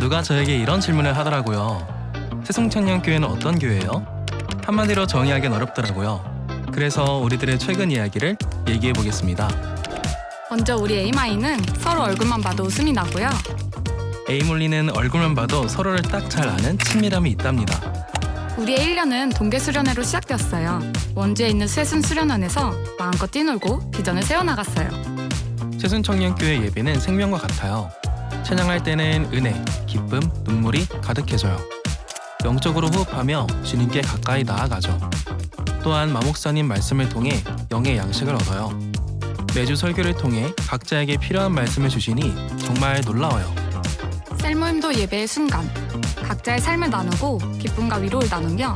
누가 저에게 이런 질문을 하더라고요. 새송청년교회는 어떤 교회예요? 한마디로 정의하기는 어렵더라고요. 그래서 우리들의 최근 이야기를 얘기해 보겠습니다. 먼저 우리 에이마이는 서로 얼굴만 봐도 웃음이 나고요. 에이몰리는 얼굴만 봐도 서로를 딱 잘 아는 친밀함이 있답니다. 우리의 1년은 동계 수련회로 시작되었어요. 원주에 있는 쇠순 수련원에서 마음껏 뛰놀고 비전을 세워나갔어요. 새순청년교회 예배는 생명과 같아요. 찬양할 때는 은혜, 기쁨, 눈물이 가득해져요. 영적으로 호흡하며 주님께 가까이 나아가죠. 또한 마목사님 말씀을 통해 영의 양식을 얻어요. 매주 설교를 통해 각자에게 필요한 말씀을 주시니 정말 놀라워요. 셀모임도 예배의 순간, 각자의 삶을 나누고 기쁨과 위로를 나누며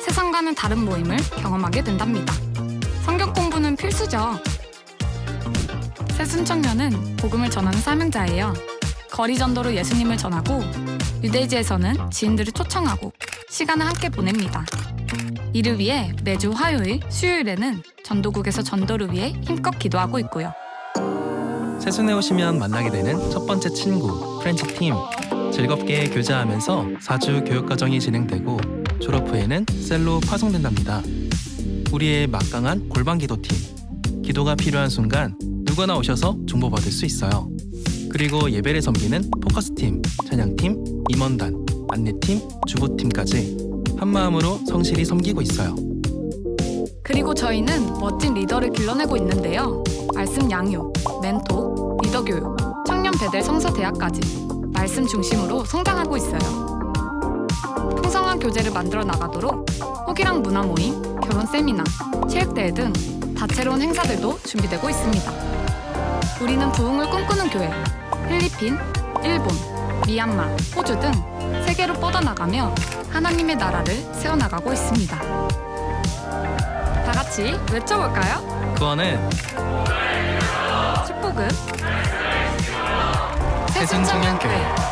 세상과는 다른 모임을 경험하게 된답니다. 성경 공부는 필수죠. 새순청년은 복음을 전하는 사명자예요. 거리 전도로 예수님을 전하고 유대지에서는 지인들을 초청하고 시간을 함께 보냅니다. 이를 위해 매주 화요일, 수요일에는 전도국에서 전도를 위해 힘껏 기도하고 있고요. 새순에 오시면 만나게 되는 첫 번째 친구, 프렌치 팀. 즐겁게 교제하면서 4주 교육과정이 진행되고 졸업 후에는 셀로 파송된답니다. 우리의 막강한 골방기도팀. 기도가 필요한 순간 누구나 오셔서 중보받을 수 있어요. 그리고 예배를 섬기는 포커스팀, 찬양팀, 임원단, 안내팀, 주보팀까지 한마음으로 성실히 섬기고 있어요. 그리고 저희는 멋진 리더를 길러내고 있는데요. 말씀 양육, 멘토, 리더 교육, 청년 배델 성서대학까지 말씀 중심으로 성장하고 있어요. 풍성한 교재를 만들어 나가도록 호기랑 문화 모임, 결혼 세미나, 체육대회 등 다채로운 행사들도 준비되고 있습니다. 우리는 부흥을 꿈꾸는 교회, 필리핀, 일본, 미얀마, 호주 등 세계로 뻗어나가며 하나님의 나라를 세워나가고 있습니다. 다 같이 외쳐볼까요? 구원은 축복은 새순청년교회.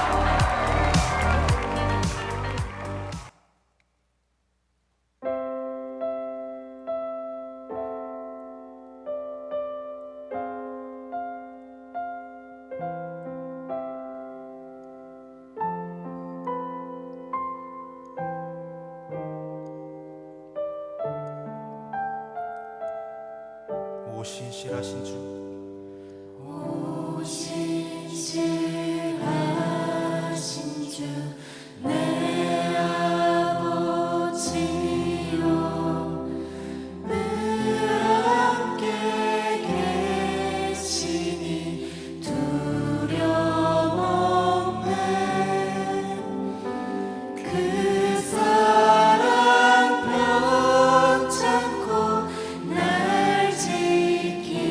오 신실하신 주 내 아버지여 늘 함께 계시니 두려움 없네 그 사랑 편찮고 날 지키시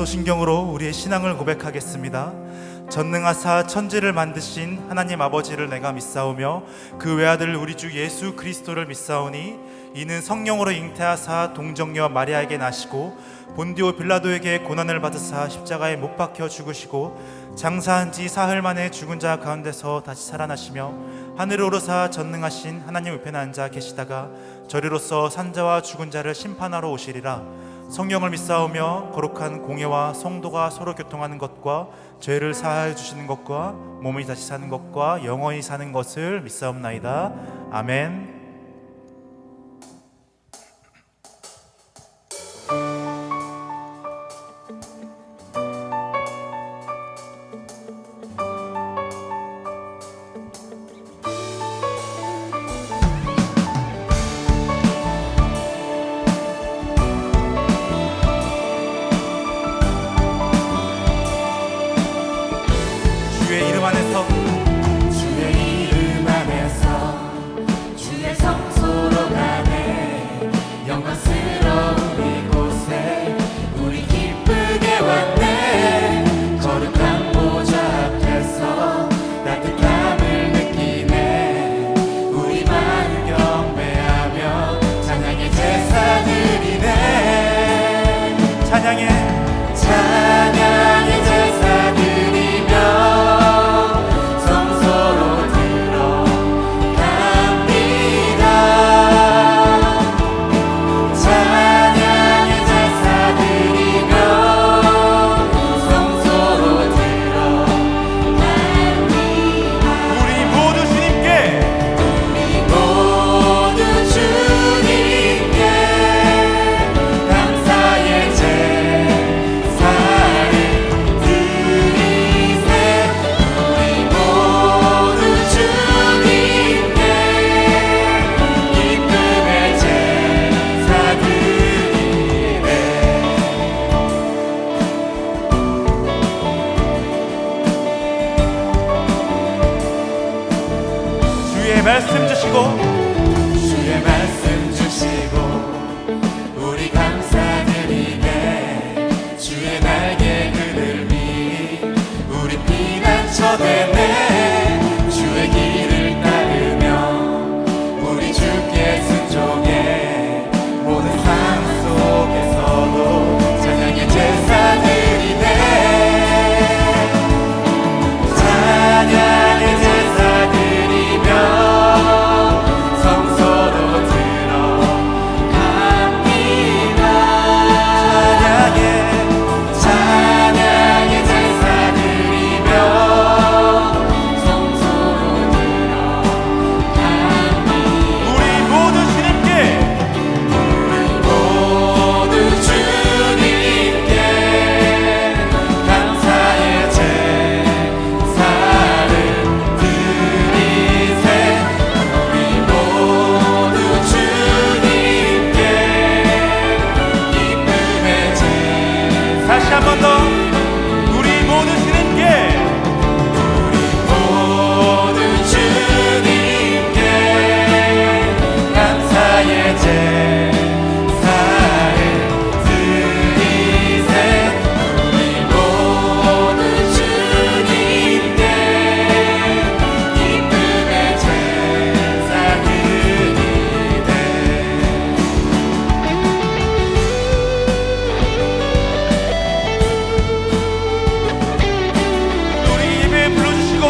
사도신경으로 우리의 신앙을 고백하겠습니다. 전능하사 천지를 만드신 하나님 아버지를 내가 믿사오며 그 외아들 우리 주 예수 그리스도를 믿사오니 이는 성령으로 잉태하사 동정녀 마리아에게 나시고 본디오 빌라도에게 고난을 받으사 십자가에 못 박혀 죽으시고 장사한 지 사흘 만에 죽은 자 가운데서 다시 살아나시며 하늘에 오르사 전능하신 하나님 우편에 앉아 계시다가 저리로서 산자와 죽은 자를 심판하러 오시리라. 성령을 믿사오며 거룩한 공예와 성도가 서로 교통하는 것과 죄를 사하여 주시는 것과 몸이 다시 사는 것과 영원히 사는 것을 믿사옵나이다. 아멘. 주의 이름 안에서 주의 이름 안에서 주의 성소로 가네 영광스러운 이곳에 우리 기쁘게 왔네 거룩한 보좌 앞에서 따뜻함을 느끼네 우리 마음 경배하며 찬양의 제사 드리네 찬양의 제사 드리며 성소로 들어갑니다. 찬양의 제사 드리며 성소로 들어갑니다. 우리 모두 주님께 감사의 제사를 드리세 우리 모두 주님께 기쁨의 제사 드리네 주의 말씀 주시고 주의 말씀 주시고 우리 감사드리네 주의 날개 그늘미 우리 피난처 되네 주의 길을 따르며 우리 주께 순종해 모든 삶 속에서도 찬양의 제사 드리네 찬양의 제사 드리며 성소로 들어갑니다. 찬양의 제사 드리며 성소로 들어갑니다. 우리 모두 주님께 우리 모두 주님께 감사의 제사를 드리세 우리 모두 주님께 기쁨의 제사 다시 한 번 더 우리 모두 주님께 우리 모두 주님께 감사의 제사를 드리세 우리 모두 주님께 기쁨의 제사 드리네 우리 입에 불러주시고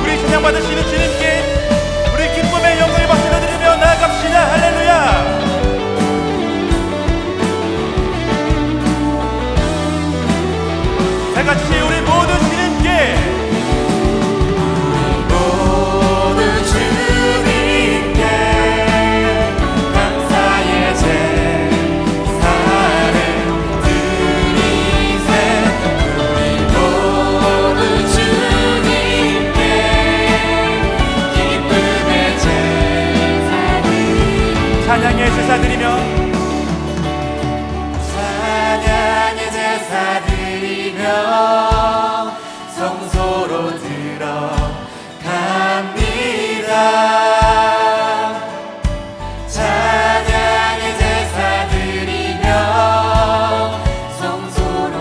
우리 찬양 받으시는 주님께 우리 기쁨의 영광의 박수를 드리며 나아갑시다. 할렐루야. 다 같이 우리 모두 주님께 모두 주님께 감사의 제사를 드리세 우리 모두 주님께 기쁨의 제사 찬양의 제사 드리며 찬양의 제사 드리며 성소로 들어갑니다. 찬양의 제사 드리며 성소로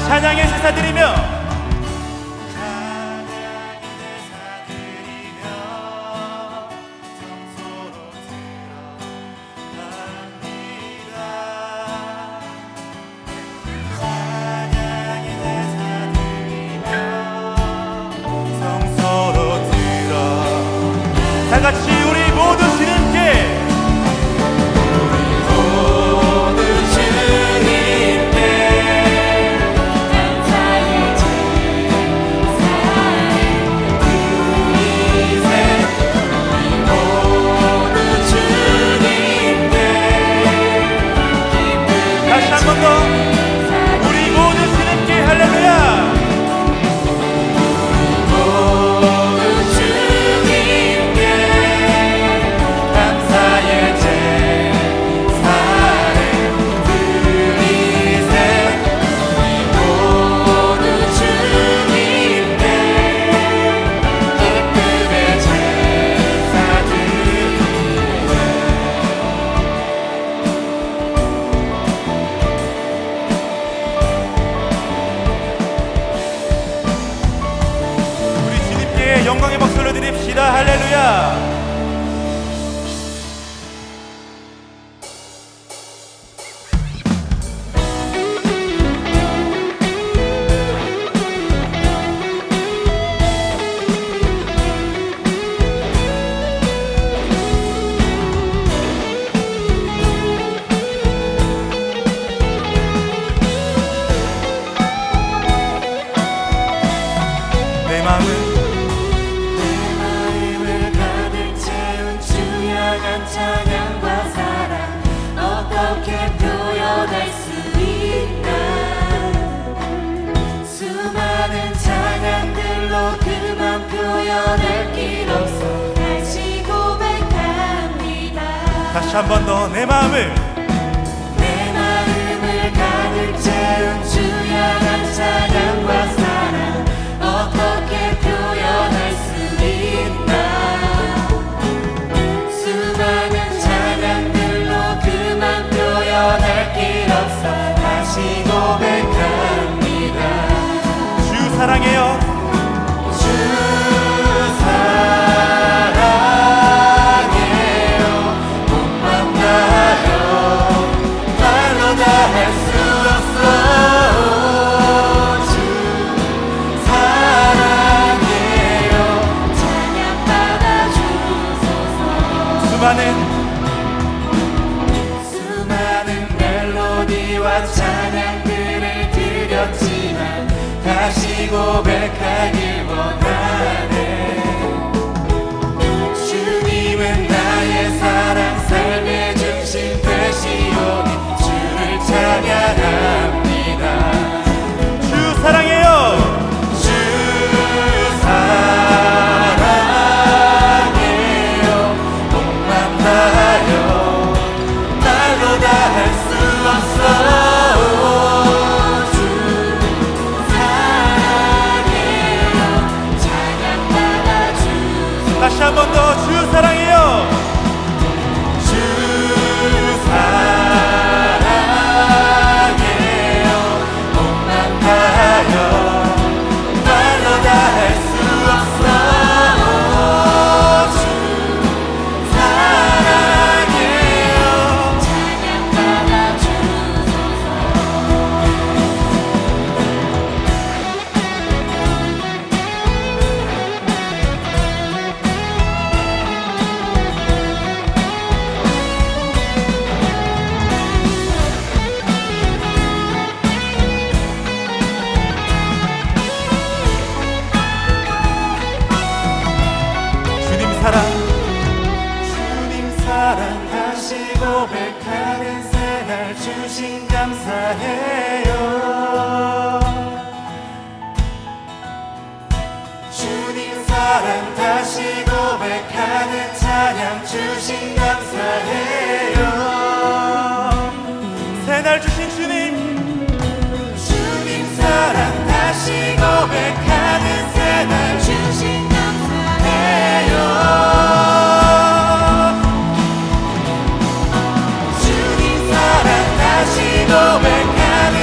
찬양의 제사 드리며 다 같이 우리 모두 주님께 모두 주님께 감사의 제사를 드리세. 우리 모두 주님께 다시 한 번 더 우리 모두 주님께 할렐루야. 모두 주님께 감사의 제사를 드리세. 우리 모두 주님께 기쁨의 제사 드리세. 우리 주님께 영광의 박수를 드립시다. 할렐루야. 내 마음을 가득 채운 주야간 찬양과 사랑 어떻게 표현할 수 있나. 수많은 찬양들로 그만 표현할 길 없어 다시 고백합니다. 다시 한 번 더 내 마음을 내 마음을 가득 채운 주야간 찬양과 사랑 어떻게 표현할 수 있나. 수많은 찬양들로 그만 표현할 길 없어 다시 고백합니다. 주 사랑해요. 주 사랑해요. 못 만나요. 말로 다 할 수 없어. 주 사랑해요. 찬양 받아주소서. 수많은 멜로디와 찬양들을 드렸지만 다시 고백하길 원하네. 주님은 나의 사랑 삶의 중심 되시오니 주를 찬양합니다. 주 사랑해요. 주 사랑해요. 못 만나요. 말로 다 할 수 없어. 주 사랑해요. 찬양 받아주소서. 다시 한 번 더 주 사랑해요. 주 사랑해요. 못 만나요. 말로 다 할 수 없어. 주 사랑해요. 찬양 받아주소서. 주님 사랑 다시 고백하는 새날 주신 감사해요. 주님 사랑 다시 고백하는 찬양 주신 감사해요. 새날 주신 주님 주님 사랑 다시 고백하는 새날 주신 감사해요. 주님 사랑 다시 고백하는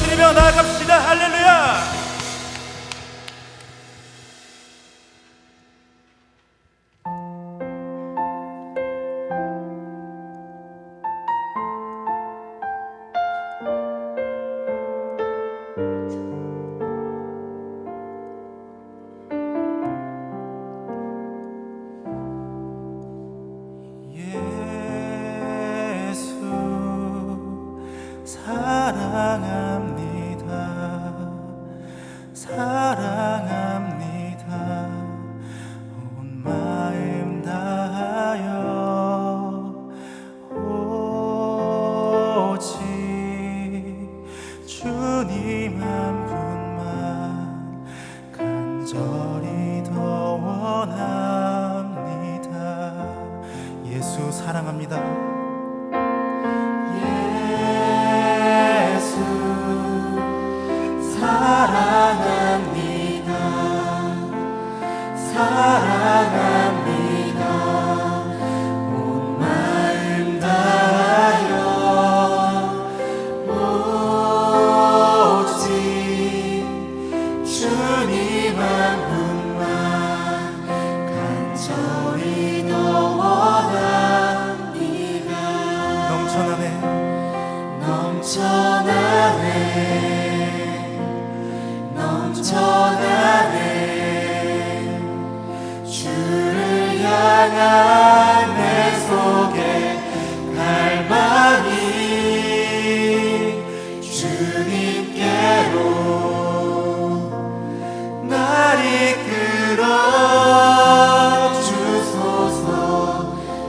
올려드리며 나아갑시다. 할렐루야. 사랑합니다. 사랑합니다. 온 마음 다하여 오직 주님 한 분만 간절히 더 원합니다. 예수 사랑합니다. 사랑합니다. 사랑합니다. 온 마음 다하여 오직 주님 한 분만 간절히 더 원합니다. 넘쳐나네 넘쳐나네 넘쳐나네 주를 향한 내 속에 갈망이 주님께로 날 이끌어 주소서.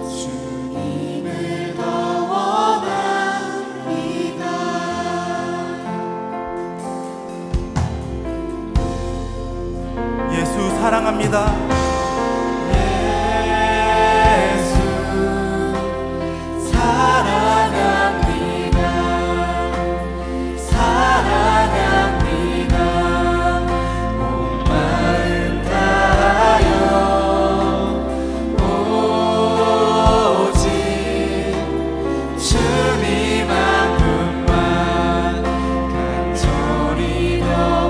주님을 더 원합니다. 예수 사랑합니다. 예수 사랑합니다. 사랑합니다. 온 마음 다하여 오직 주님 한 분만 간절히 더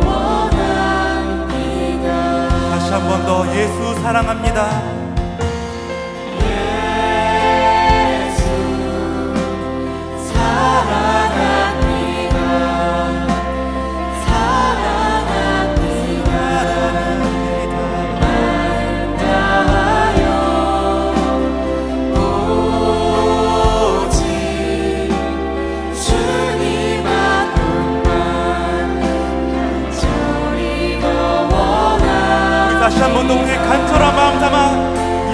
원합니다. 다시 한 번 더 예수 사랑합니다. 예수 사랑합니다. 사랑합니다. 마음 다하여 오직 주님 한 분만 간절히 더 원합니다. 다시 한 번 더 우리의 간절한 마음 담아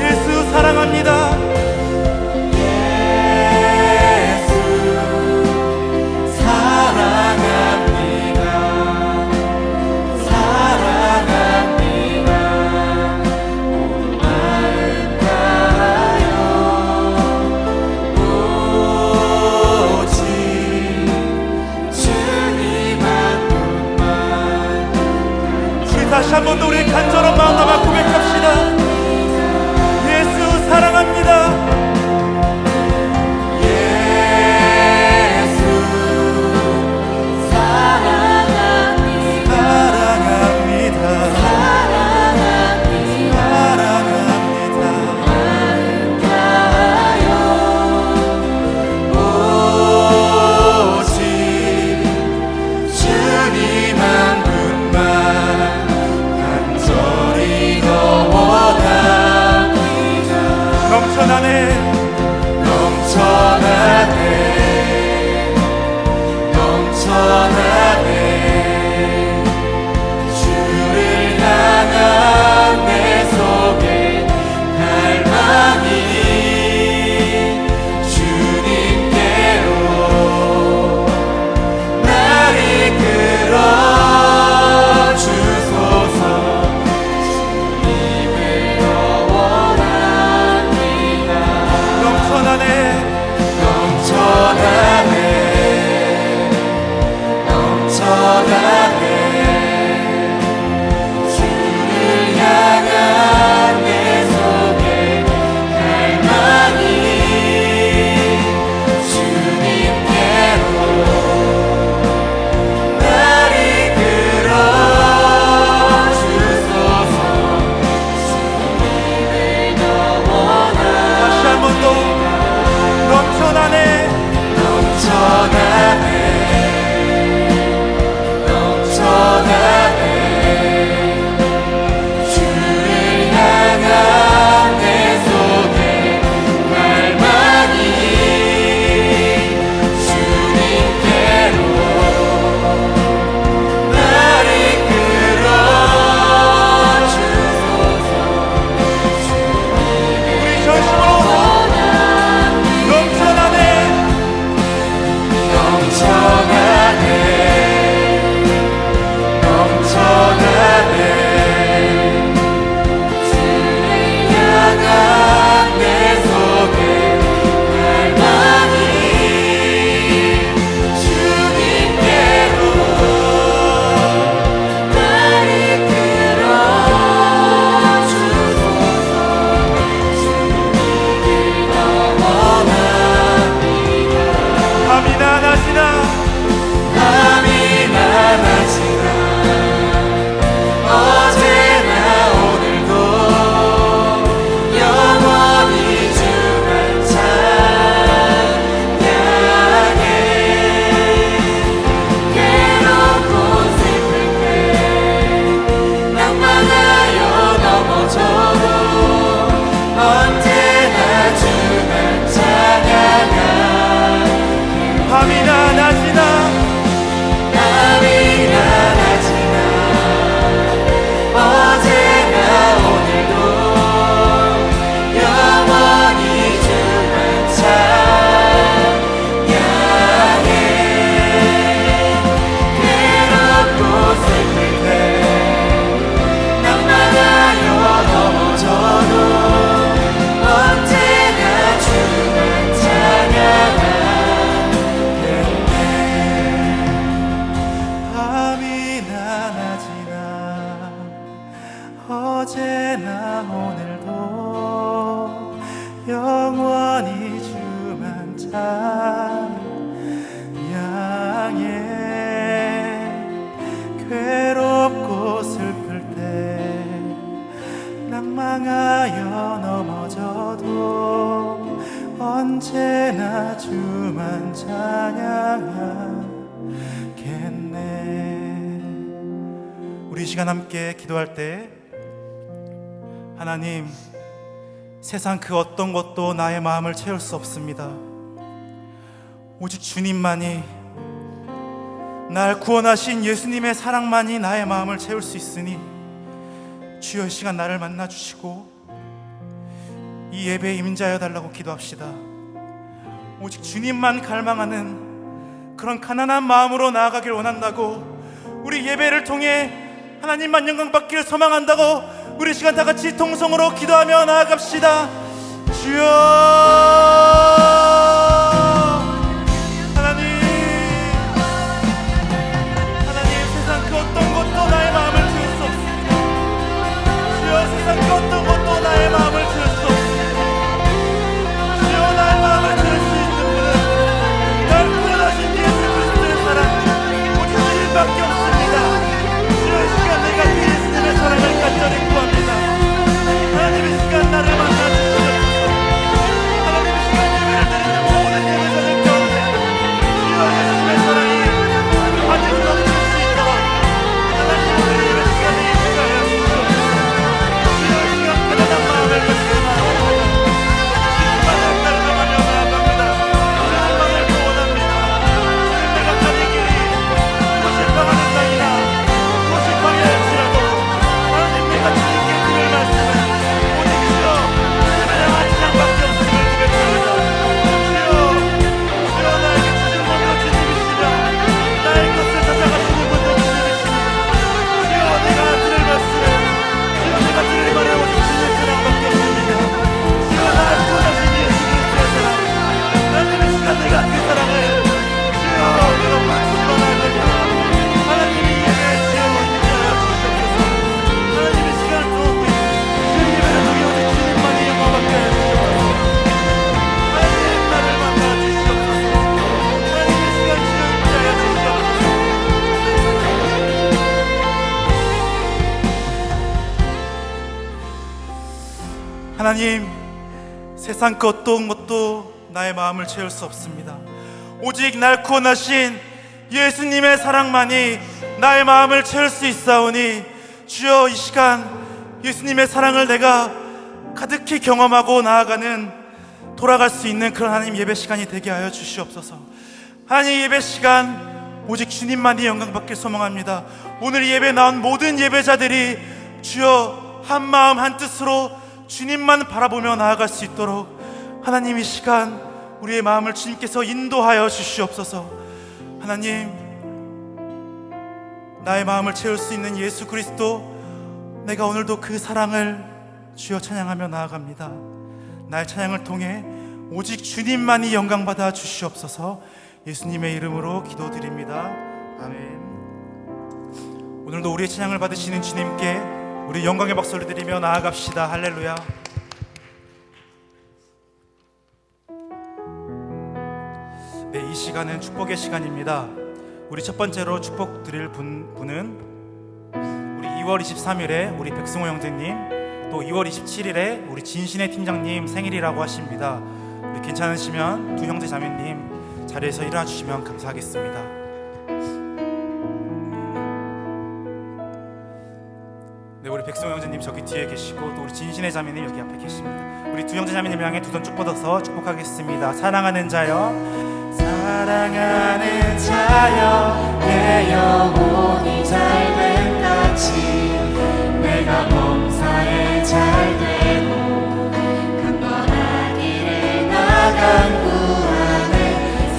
예수 사랑합니다. 예수 사랑합니다. 사랑합니다. 온 마음 다하여 오직 주님 한 분만. 우리 다시 한 번 더 우리의 간절한 마음 담아 고백합시다. 예수 사랑합니다. 예수 사랑합니다. 사랑합니다. 사랑합니다. 마음 다하여 오직 주님 한 분만 간절히 더 원합니다. 넘쳐나네 외롭고 슬플 때 낭망하여 넘어져도 언제나 주만 찬양하겠네. 우리 이 시간 함께 기도할 때 하나님, 세상 그 어떤 것도 나의 마음을 채울 수 없습니다. 오직 주님만이, 날 구원하신 예수님의 사랑만이 나의 마음을 채울 수 있으니 주여 이 시간 나를 만나주시고 이 예배에 임자여 달라고 기도합시다. 오직 주님만 갈망하는 그런 가난한 마음으로 나아가길 원한다고, 우리 예배를 통해 하나님만 영광 받기를 소망한다고 우리 시간 다 같이 통성으로 기도하며 나아갑시다. 주여, 하나님 세상 그 어떤 것도 나의 마음을 채울 수 없습니다. 주여, 세상 그 어떤 것도 나의 마음을 채울 수 없습니다. 주여, 나의 마음을 채울 수 있는 분은 날 구원하신 예수 그리스도의 사랑, 오직 주님밖에 없습니다. 주여, 이 시간 내가 그 예수님의 사랑을 간절히 구합니다. 하나님, 이 시간 나를 만나주시옵소서. 하나님, 이 시간 예배를 드리는 모든 예배자들 가운데 주여, 예수님의 사랑이 아직 넘칠 수 있도록 하나님, 오늘 예배 시간에 임하여 주시옵소서. 주여, 이 시간 가난한 마음을 말씀하옵소서. 주님만을 갈망하며 나아갑니다. 주님만을 구원합니다. 주님, 내가 가는 길이 이곳이 평안한 땅이나 이곳이 광야일지라도 하나님, 내가 주님께 드릴 말씀은 오직 주여 주님을 향한 찬양밖에 없음을 고백합니다. 주여, 나에게 주신 분도 주님이시며 나의 것을 찾아가시는 분도 주님이시니 주여, 내가 들을 말씀은, 주여, 내가 들을 말은 오직 주님의 사랑밖에 없습니다. 주여, 나를 구원하신 예수 그리스도의 사랑, 하나님, 이 시간 내가 그 사랑을 주여 내가 부르짖어 나아갑니다. 하나님이 예배에 주여 인자하여 주시옵소서. 하나님, 이 시간을 통해 주 예배를 통해 오직 주님만이 영광받게 하여 주시옵소서. 하나님, 나를 만나 주시옵소서. 하나님, 이 시간 주여 인자하여 주시옵소서. 하나님, 세상 그 어떤 것도 나의 마음을 채울 수 없습니다. 오직 날 구원하신 예수님의 사랑만이 나의 마음을 채울 수 있사오니 주여, 이 시간 예수님의 사랑을 내가 가득히 경험하고 나아가는, 돌아갈 수 있는 그런 하나님 예배 시간이 되게 하여 주시옵소서. 하나님, 예배 시간 오직 주님만이 영광 받길 소망합니다. 오늘 예배 나온 모든 예배자들이 주여 한 마음 한 뜻으로 주님만 바라보며 나아갈 수 있도록 하나님, 이 시간 우리의 마음을 주님께서 인도하여 주시옵소서. 하나님, 나의 마음을 채울 수 있는 예수 그리스도, 내가 오늘도 그 사랑을 주여 찬양하며 나아갑니다. 나의 찬양을 통해 오직 주님만이 영광받아 주시옵소서. 예수님의 이름으로 기도드립니다. 아멘. 오늘도 우리의 찬양을 받으시는 주님께 우리 영광의 박수를 드리며 나아갑시다. 할렐루야. 네, 이 시간은 축복의 시간입니다. 우리 첫 번째로 축복 드릴 분은 우리 2월 23일에 우리 백승호 형제님, 또 2월 27일에 우리 진신의 팀장님 생일이라고 하십니다. 우리 괜찮으시면 두 형제 자매님 자리에서 일어나 주시면 감사하겠습니다. 네, 우리 백승호 형제님 저기 뒤에 계시고, 또 우리 진신의 자매님 여기 앞에 계십니다. 우리 두 형제 자매님 향해 두 손 쭉 뻗어서 축복하겠습니다. 사랑하는 자여, 사랑하는 자여, 내 영혼이 잘된 같이 내가 범사에 잘되고 강건한 길에 나간 구원을,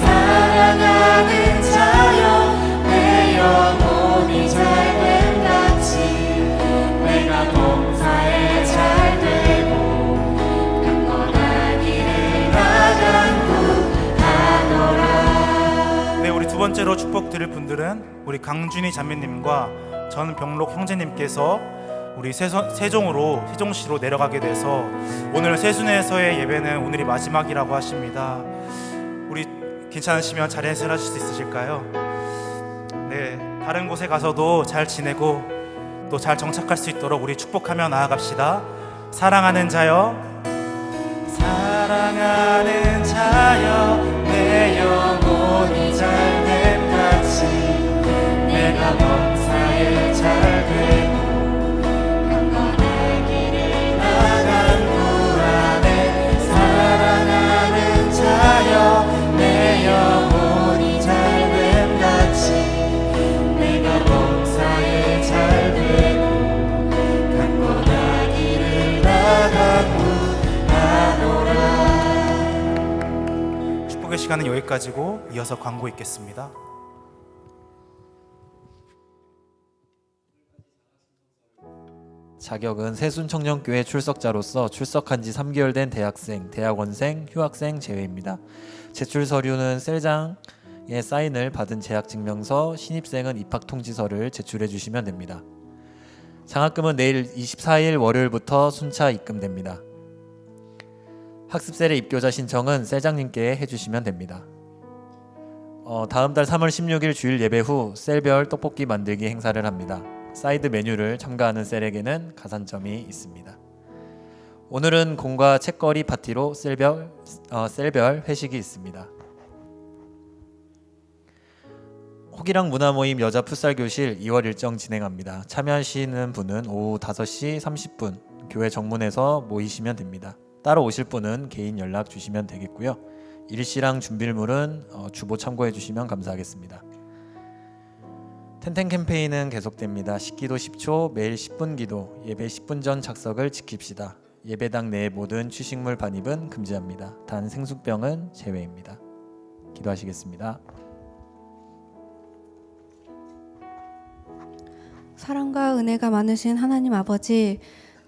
사랑하는 자여, 내 영혼이 잘된 같이 내가 범사에 잘되고 강건한 길에 나간 구하노라. 네, 우리 두 번째로 축복 드릴 분들은 우리 강준희 자매님과 전병록 형제님께서 우리 세종시로 내려가게 돼서 오늘 세순회에서의 예배는 오늘이 마지막이라고 하십니다. 우리 괜찮으시면 자리에서 일어나실 수 있으실까요? 네, 다른 곳에 가서도 잘 지내고 또 잘 정착할 수 있도록 우리 축복하며 나아갑시다. 사랑하는 자여, 사랑하는 자여, 내 영혼이 잘됨같이 내가 범사에 잘되고 강건한 길을 나간 구 안에 사랑하는 자여, 내 영혼이 잘됨같이 내가 범사에 잘되고 강건한 길을 나간 축복의 시간은 여기까지고 이어서 광고 있겠습니다. 자격은 새순청년교회 출석자로서 출석한 지 3개월 된 대학생, 대학원생, 휴학생 제외입니다. 제출 서류는 셀장의 사인을 받은 재학증명서, 신입생은 입학통지서를 제출해 주시면 됩니다. 장학금은 내일 24일 월요일부터 순차 입금됩니다. 학습셀의 입교자 신청은 셀장님께 해주시면 됩니다. 다음 달 3월 16일 주일 예배 후 셀별 떡볶이 만들기 행사를 합니다. 사이드 메뉴를 첨가하는 셀에게는 가산점이 있습니다. 오늘은 공과 책거리 파티로 셀별 회식이 있습니다. 호기랑 문화모임 여자 풋살교실 2월 일정 진행합니다. 참여하시는 분은 오후 5시 30분 교회 정문에서 모이시면 됩니다. 따로 오실 분은 개인 연락 주시면 되겠고요. 일시랑 준비물은 주보 참고해 주시면 감사하겠습니다. 텐텐 캠페인은 계속됩니다. 식기도 10초, 매일 10분 기도, 예배 10분 전 착석을 지킵시다. 예배당 내 모든 취식물 반입은 금지합니다. 단 생수병은 제외입니다. 기도하시겠습니다. 사랑과 은혜가 많으신 하나님 아버지,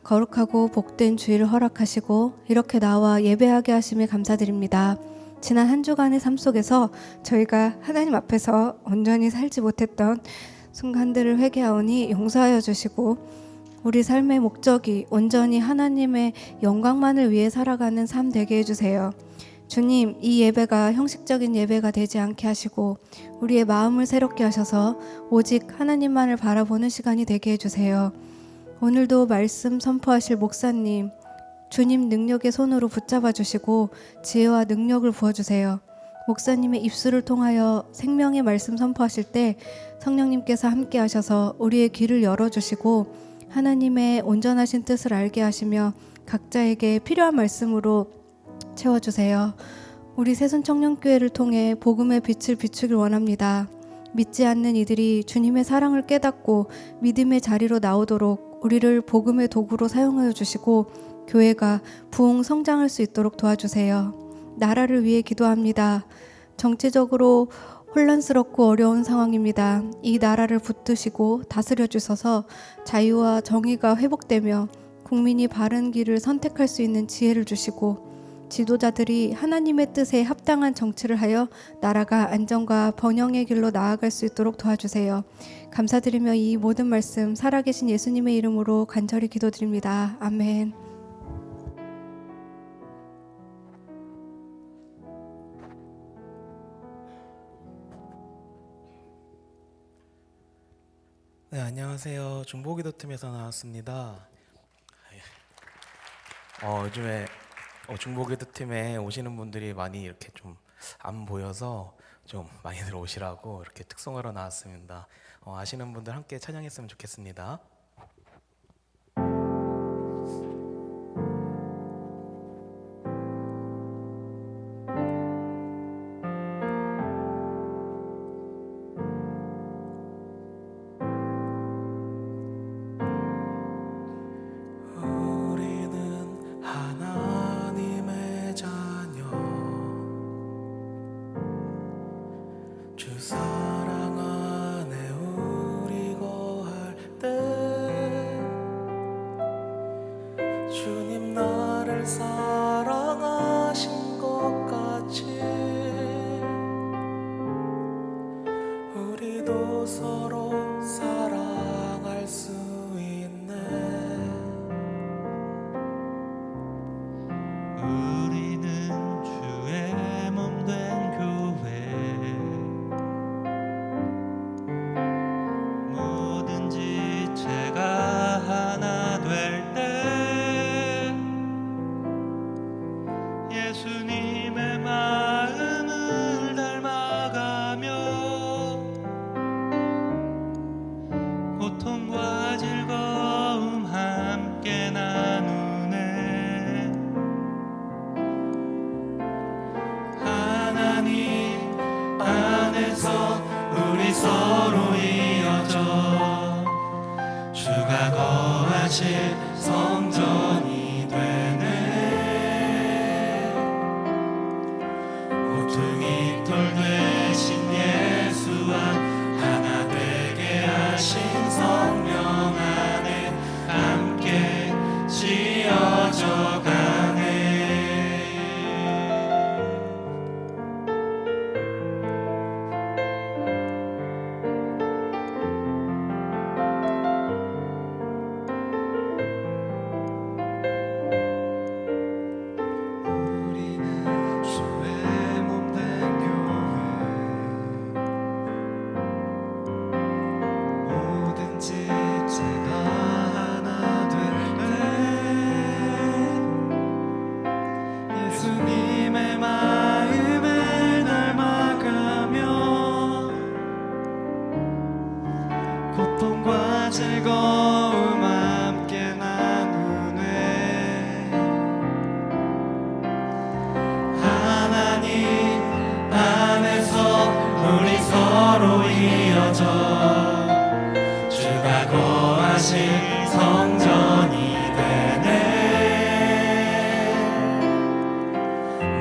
거룩하고 복된 주일을 허락하시고 이렇게 나와 예배하게 하심에 감사드립니다. 지난 한 주간의 삶 속에서 저희가 하나님 앞에서 온전히 살지 못했던 순간들을 회개하오니 용서하여 주시고 우리 삶의 목적이 온전히 하나님의 영광만을 위해 살아가는 삶 되게 해주세요. 주님, 이 예배가 형식적인 예배가 되지 않게 하시고 우리의 마음을 새롭게 하셔서 오직 하나님만을 바라보는 시간이 되게 해주세요. 오늘도 말씀 선포하실 목사님, 주님 능력의 손으로 붙잡아 주시고 지혜와 능력을 부어주세요. 목사님의 입술을 통하여 생명의 말씀 선포하실 때 성령님께서 함께 하셔서 우리의 귀를 열어주시고 하나님의 온전하신 뜻을 알게 하시며 각자에게 필요한 말씀으로 채워주세요. 우리 새순청년교회를 통해 복음의 빛을 비추길 원합니다. 믿지 않는 이들이 주님의 사랑을 깨닫고 믿음의 자리로 나오도록 우리를 복음의 도구로 사용하여 주시고 교회가 부흥 성장할 수 있도록 도와주세요. 나라를 위해 기도합니다. 정치적으로 혼란스럽고 어려운 상황입니다. 이 나라를 붙드시고 다스려 주셔서 자유와 정의가 회복되며 국민이 바른 길을 선택할 수 있는 지혜를 주시고 지도자들이 하나님의 뜻에 합당한 정치를 하여 나라가 안정과 번영의 길로 나아갈 수 있도록 도와주세요. 감사드리며 이 모든 말씀 살아계신 예수님의 이름으로 간절히 기도드립니다. 아멘. 네, 안녕하세요. 중보기도팀에서 나왔습니다. 요즘에 중보기도팀에 오시는 분들이 많이 이렇게 좀 안 보여서 좀 많이들 오시라고 이렇게 특송하러 나왔습니다. 아시는 분들 함께 찬양했으면 좋겠습니다. 우리는 하나님의 자녀, 주 사랑 안에 우리 거할 때 거하실 성전이 되네. 모퉁이 돌 되신 예수와 하나 되게 하신 성령 안에 함께 지어져 가네. 우리는 주의 몸된 교회, 뭐든지 제가 하나 될 때 예수님의 마음을 닮아가며 고통과 즐거움 함께 나누네. 하나님 안에서 우리 서로 이어져 주가 거하실 성전이 되네.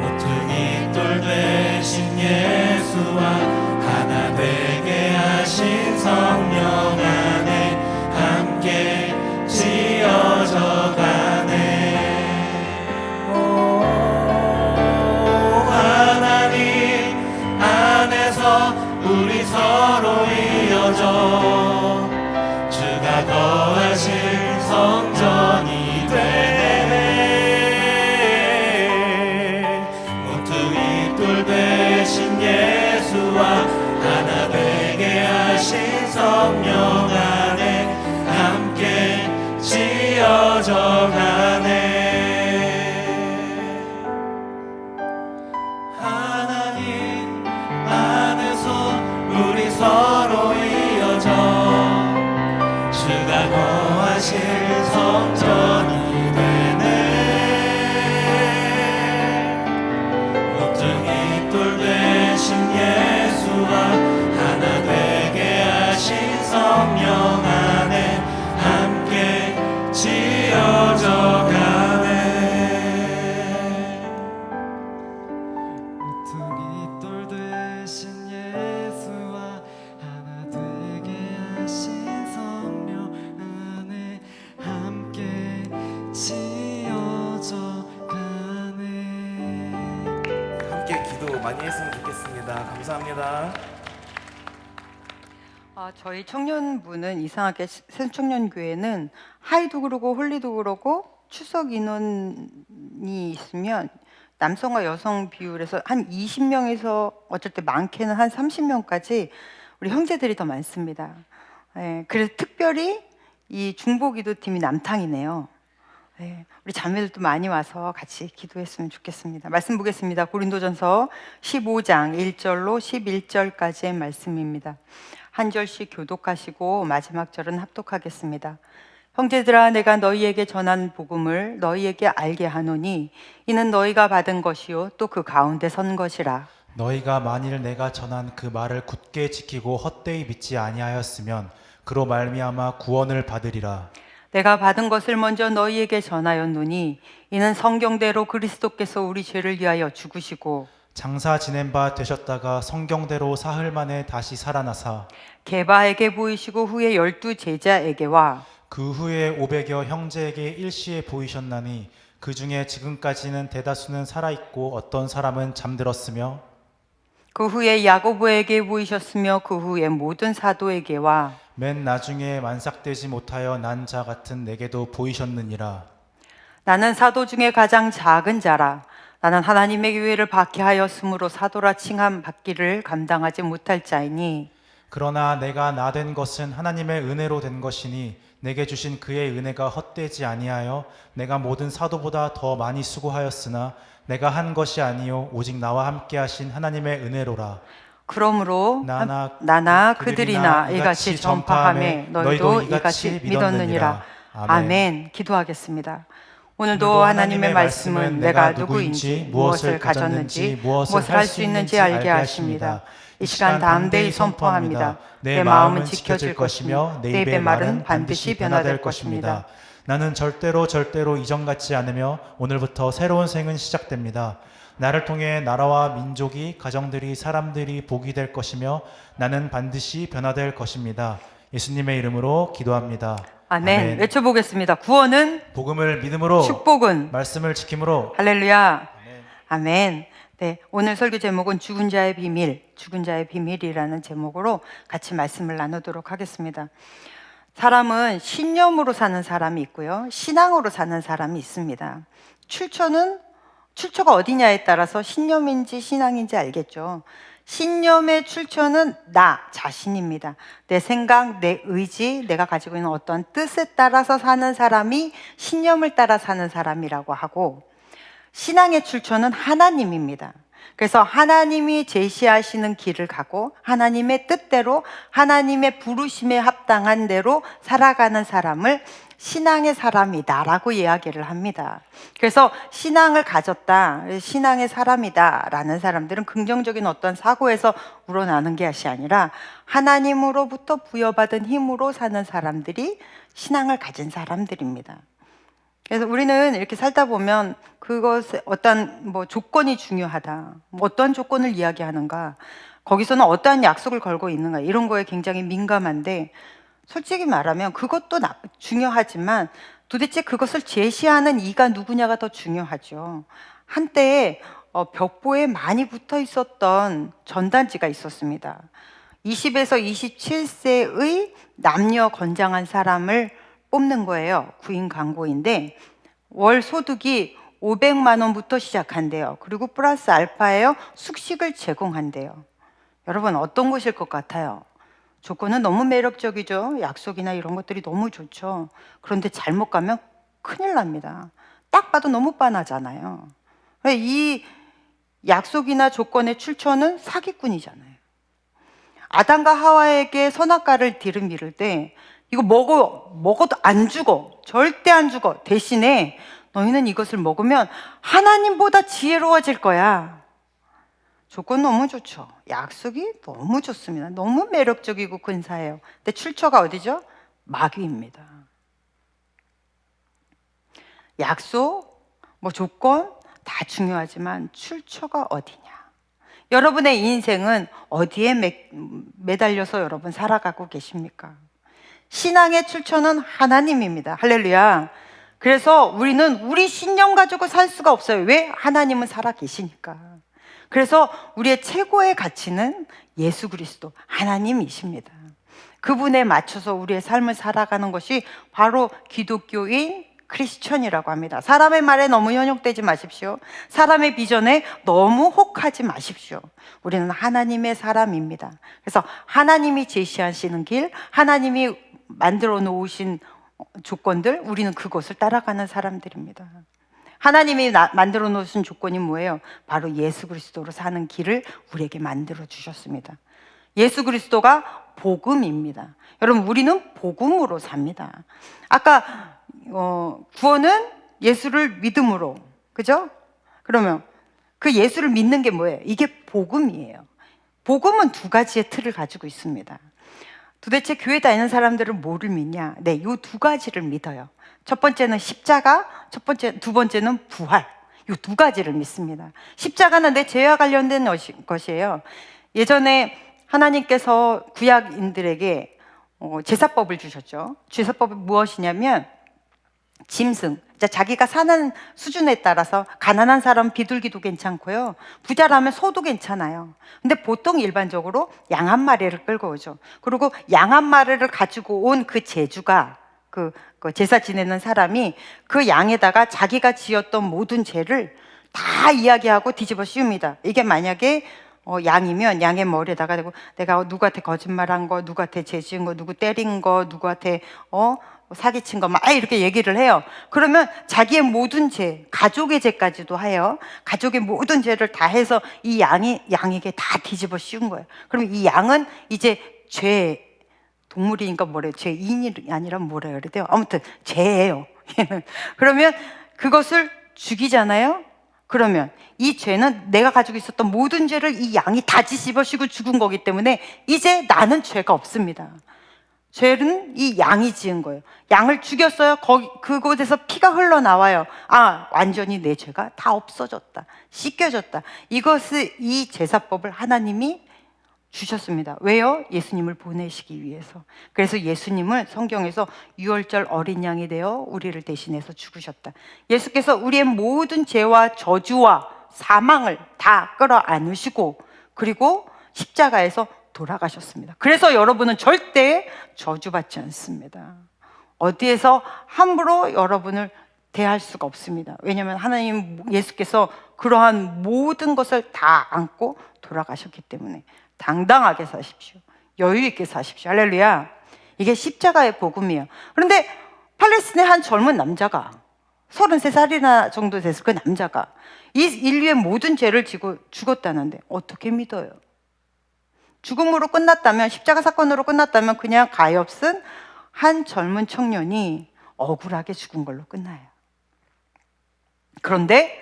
모퉁이 돌 되신 예수와 하나 되게 하신 성령 안에 함께 지어져 가네. 하나님 안에서 우리 서로 이어져 주가 거하실 성전이 되네. 모퉁이 돌 되신 예수와 하나 되게 하신 성령 안에 함께 지어져 가네. 하나님 안에서 우리 서로 이어져 주가 거하실 성전이 되네. 모퉁이 돌 되신 예수와 하나 되게 하신 성령 안에 함께 지어져 가네. 모퉁이 돌 되신 예수와 하나 되게 하신 성령 안에 함께 지어져 가네. 함께 기도 많이 했으면 좋겠습니다. 감사합니다. 저희 청년부는 이상하게 새청년교회는 하이도 그러고 홀리도 그러고 추석 인원이 있으면 남성과 여성 비율에서 한 20명에서 어쩔 때 많게는 한 30명까지 우리 형제들이 더 많습니다. 그래서 특별히 이 중보기도팀이 남탕이네요. 우리 자매들도 많이 와서 같이 기도했으면 좋겠습니다. 말씀 보겠습니다. 고린도전서 15장 1절로 11절까지의 말씀입니다. 한 절씩 교독하시고 마지막 절은 합독하겠습니다. 형제들아, 내가 너희에게 전한 복음을 너희에게 알게 하노니 이는 너희가 받은 것이요 또 그 가운데 선 것이라. 너희가 만일 내가 전한 그 말을 굳게 지키고 헛되이 믿지 아니하였으면 그로 말미암아 구원을 받으리라. 내가 받은 것을 먼저 너희에게 전하였노니 이는 성경대로 그리스도께서 우리 죄를 위하여 죽으시고 장사 지낸 바 되셨다가 성경대로 사흘 만에 다시 살아나사 게바에게 보이시고 후에 12 제자에게와 그 후에 500여 형제에게 일시에 보이셨나니 그 중에 지금까지는 대다수는 살아있고 어떤 사람은 잠들었으며 그 후에 야고보에게 보이셨으며 그 후에 모든 사도에게와 맨 나중에 만삭되지 못하여 난 자 같은 내게도 보이셨느니라. 나는 사도 중에 가장 작은 자라. 나는 하나님의 교회를 박해하였으므로 사도라 칭함 받기를 감당하지 못할 자이니 그러나 내가 나 된 것은 하나님의 은혜로 된 것이니 내게 주신 그의 은혜가 헛되지 아니하여 내가 모든 사도보다 더 많이 수고하였으나 내가 한 것이 아니요 오직 나와 함께 하신 하나님의 은혜로라. 그러므로 나나 그들이나 이같이 전파하매 너희도 이같이 믿었느니라. 아멘. 기도하겠습니다. 오늘도 하나님의 말씀은 내가 누구인지 무엇을 가졌는지 무엇을 할 수 있는지 알게 하십니다. 이 시간 담대히 선포합니다. 내 마음은 지켜질 것이며 내 입의 말은 반드시 변화될 것입니다. 나는 절대로 이전 같지 않으며 오늘부터 새로운 생은 시작됩니다. 나를 통해 나라와 민족이, 가정들이, 사람들이 복이 될 것이며 나는 반드시 변화될 것입니다. 예수님의 이름으로 기도합니다. 아멘. 외쳐보겠습니다. 구원은, 복음을 믿음으로, 축복은, 말씀을 지킴으로. 할렐루야. 아멘. 네, 오늘 설교 제목은 죽은 자의 비밀이라는 제목으로 같이 말씀을 나누도록 하겠습니다. 사람은 신념으로 사는 사람이 있고요, 신앙으로 사는 사람이 있습니다. 출처가 어디냐에 따라서 신념인지 신앙인지 알겠죠. 신념의 출처는 나 자신입니다. 내 생각, 내 의지, 내가 가지고 있는 어떤 뜻에 따라서 사는 사람이 신념을 따라 사는 사람이라고 하고, 신앙의 출처는 하나님입니다. 그래서 하나님이 제시하시는 길을 가고 하나님의 뜻대로, 하나님의 부르심에 합당한 대로 살아가는 사람을 신앙의 사람이다라고 이야기를 합니다. 그래서 신앙을 가졌다, 신앙의 사람이다라는 사람들은 긍정적인 어떤 사고에서 우러나는 것이 아니라 하나님으로부터 부여받은 힘으로 사는 사람들이 신앙을 가진 사람들입니다. 그래서 우리는 이렇게 살다 보면 그것에 어떤 조건이 중요하다, 어떤 조건을 이야기하는가, 거기서는 어떠한 약속을 걸고 있는가, 이런 거에 굉장히 민감한데, 솔직히 말하면 그것도 중요하지만 도대체 그것을 제시하는 이가 누구냐가 더 중요하죠. 한때 벽보에 많이 붙어 있었던 전단지가 있었습니다. 20에서 27세의 남녀 건장한 사람을 뽑는 거예요. 구인 광고인데 월 소득이 500만 원부터 시작한대요. 그리고 플러스 알파예요. 숙식을 제공한대요. 여러분, 어떤 곳일 것 같아요? 조건은 너무 매력적이죠. 약속이나 이런 것들이 너무 좋죠. 그런데 잘못 가면 큰일 납니다. 딱 봐도 너무 빤하잖아요. 이 약속이나 조건의 출처는 사기꾼이잖아요. 아담과 하와에게 선악과를 들이밀을 때 이거 먹어도 안 죽어. 절대 안 죽어. 대신에 너희는 이것을 먹으면 하나님보다 지혜로워질 거야. 조건 너무 좋죠. 약속이 너무 좋습니다. 너무 매력적이고 근사해요. 근데 출처가 어디죠? 마귀입니다. 약속, 조건 다 중요하지만 출처가 어디냐? 여러분의 인생은 어디에 매달려서 여러분 살아가고 계십니까? 신앙의 출처는 하나님입니다. 할렐루야. 그래서 우리는 우리 신념 가지고 살 수가 없어요. 왜? 하나님은 살아 계시니까. 그래서 우리의 최고의 가치는 예수 그리스도, 하나님이십니다. 그분에 맞춰서 우리의 삶을 살아가는 것이 바로 기독교인 크리스천이라고 합니다. 사람의 말에 너무 현혹되지 마십시오. 사람의 비전에 너무 혹하지 마십시오. 우리는 하나님의 사람입니다. 그래서 하나님이 제시하시는 길, 하나님이 만들어 놓으신 조건들, 우리는 그것을 따라가는 사람들입니다. 하나님이 만들어 놓으신 조건이 뭐예요? 바로 예수 그리스도로 사는 길을 우리에게 만들어 주셨습니다. 예수 그리스도가 복음입니다. 여러분, 우리는 복음으로 삽니다. 아까 구원은 예수를 믿음으로, 그죠? 그러면 그 예수를 믿는 게 뭐예요? 이게 복음이에요. 복음은 두 가지의 틀을 가지고 있습니다. 도대체 교회 다니는 사람들은 뭐를 믿냐? 네, 이 두 가지를 믿어요. 첫 번째는 십자가, 두 번째는 부활. 이 두 가지를 믿습니다. 십자가는 내 죄와 관련된 것이에요. 예전에 하나님께서 구약인들에게 제사법을 주셨죠. 제사법이 무엇이냐면 짐승, 자기가 사는 수준에 따라서 가난한 사람은 비둘기도 괜찮고요, 부자라면 소도 괜찮아요. 근데 보통 일반적으로 양 한 마리를 끌고 오죠. 그리고 양 한 마리를 가지고 온 그 제주가, 그 제사 지내는 사람이 그 양에다가 자기가 지었던 모든 죄를 다 이야기하고 뒤집어 씌웁니다. 이게 만약에 양이면 양의 머리에다가 대고 내가 누구한테 거짓말한 거, 누구한테 죄 지은 거, 누구 때린 거, 누구한테 사기친 거 막 이렇게 얘기를 해요. 그러면 자기의 모든 죄, 가족의 죄까지도 해요. 가족의 모든 죄를 다 해서 이 양에게 다 뒤집어 씌운 거예요. 그럼 이 양은 이제 동물이니까 뭐래요? 죄인이 아니라 뭐래요? 그래요? 아무튼 죄예요. 그러면 그것을 죽이잖아요. 그러면 이 죄는 내가 가지고 있었던 모든 죄를 이 양이 다 뒤집어 씌고 죽은 거기 때문에 이제 나는 죄가 없습니다. 죄는 이 양이 지은 거예요. 양을 죽였어요. 그곳에서 피가 흘러나와요. 아, 완전히 내 죄가 다 없어졌다. 씻겨졌다. 이 제사법을 하나님이 주셨습니다. 왜요? 예수님을 보내시기 위해서. 그래서 예수님을 성경에서 유월절 어린 양이 되어 우리를 대신해서 죽으셨다. 예수께서 우리의 모든 죄와 저주와 사망을 다 끌어안으시고 그리고 십자가에서 돌아가셨습니다. 그래서 여러분은 절대 저주받지 않습니다. 어디에서 함부로 여러분을 대할 수가 없습니다. 왜냐하면 하나님 예수께서 그러한 모든 것을 다 안고 돌아가셨기 때문에 당당하게 사십시오. 여유 있게 사십시오. 할렐루야. 이게 십자가의 복음이에요. 그런데 팔레스틴의 한 젊은 남자가 33살이나 정도 됐을 그 남자가 이 인류의 모든 죄를 지고 죽었다는데 어떻게 믿어요? 죽음으로 끝났다면, 십자가 사건으로 끝났다면 그냥 가엾은 한 젊은 청년이 억울하게 죽은 걸로 끝나요. 그런데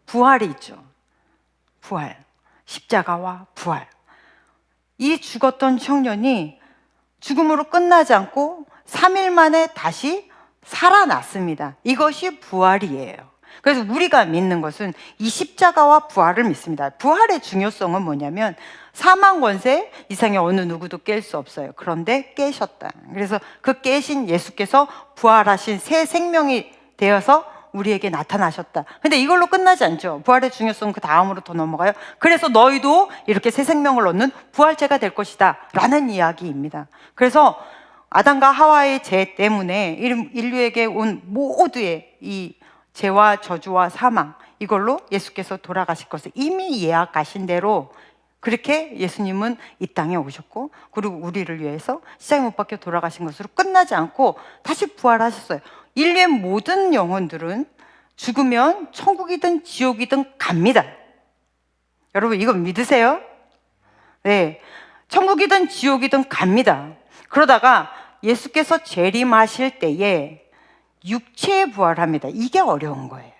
부활이 있죠. 부활. 십자가와 부활. 이 죽었던 청년이 죽음으로 끝나지 않고 3일 만에 다시 살아났습니다. 이것이 부활이에요. 그래서 우리가 믿는 것은 이 십자가와 부활을 믿습니다. 부활의 중요성은 뭐냐면 사망 권세 이상의 어느 누구도 깰 수 없어요. 그런데 깨셨다. 그래서 그 깨신 예수께서 부활하신 새 생명이 되어서 우리에게 나타나셨다. 근데 이걸로 끝나지 않죠. 부활의 중요성은 그 다음으로 더 넘어가요. 그래서 너희도 이렇게 새 생명을 얻는 부활체가 될 것이다 라는 이야기입니다. 그래서 아담과 하와의 죄 때문에 인류에게 온 모두의 이 죄와 저주와 사망, 이걸로 예수께서 돌아가실 것을 이미 예약하신 대로 그렇게 예수님은 이 땅에 오셨고, 그리고 우리를 위해서 십자가에 못 박혀 돌아가신 것으로 끝나지 않고 다시 부활하셨어요. 인류의 모든 영혼들은 죽으면 천국이든 지옥이든 갑니다. 여러분 이거 믿으세요? 네, 천국이든 지옥이든 갑니다. 그러다가 예수께서 재림하실 때에 육체의 부활합니다. 이게 어려운 거예요.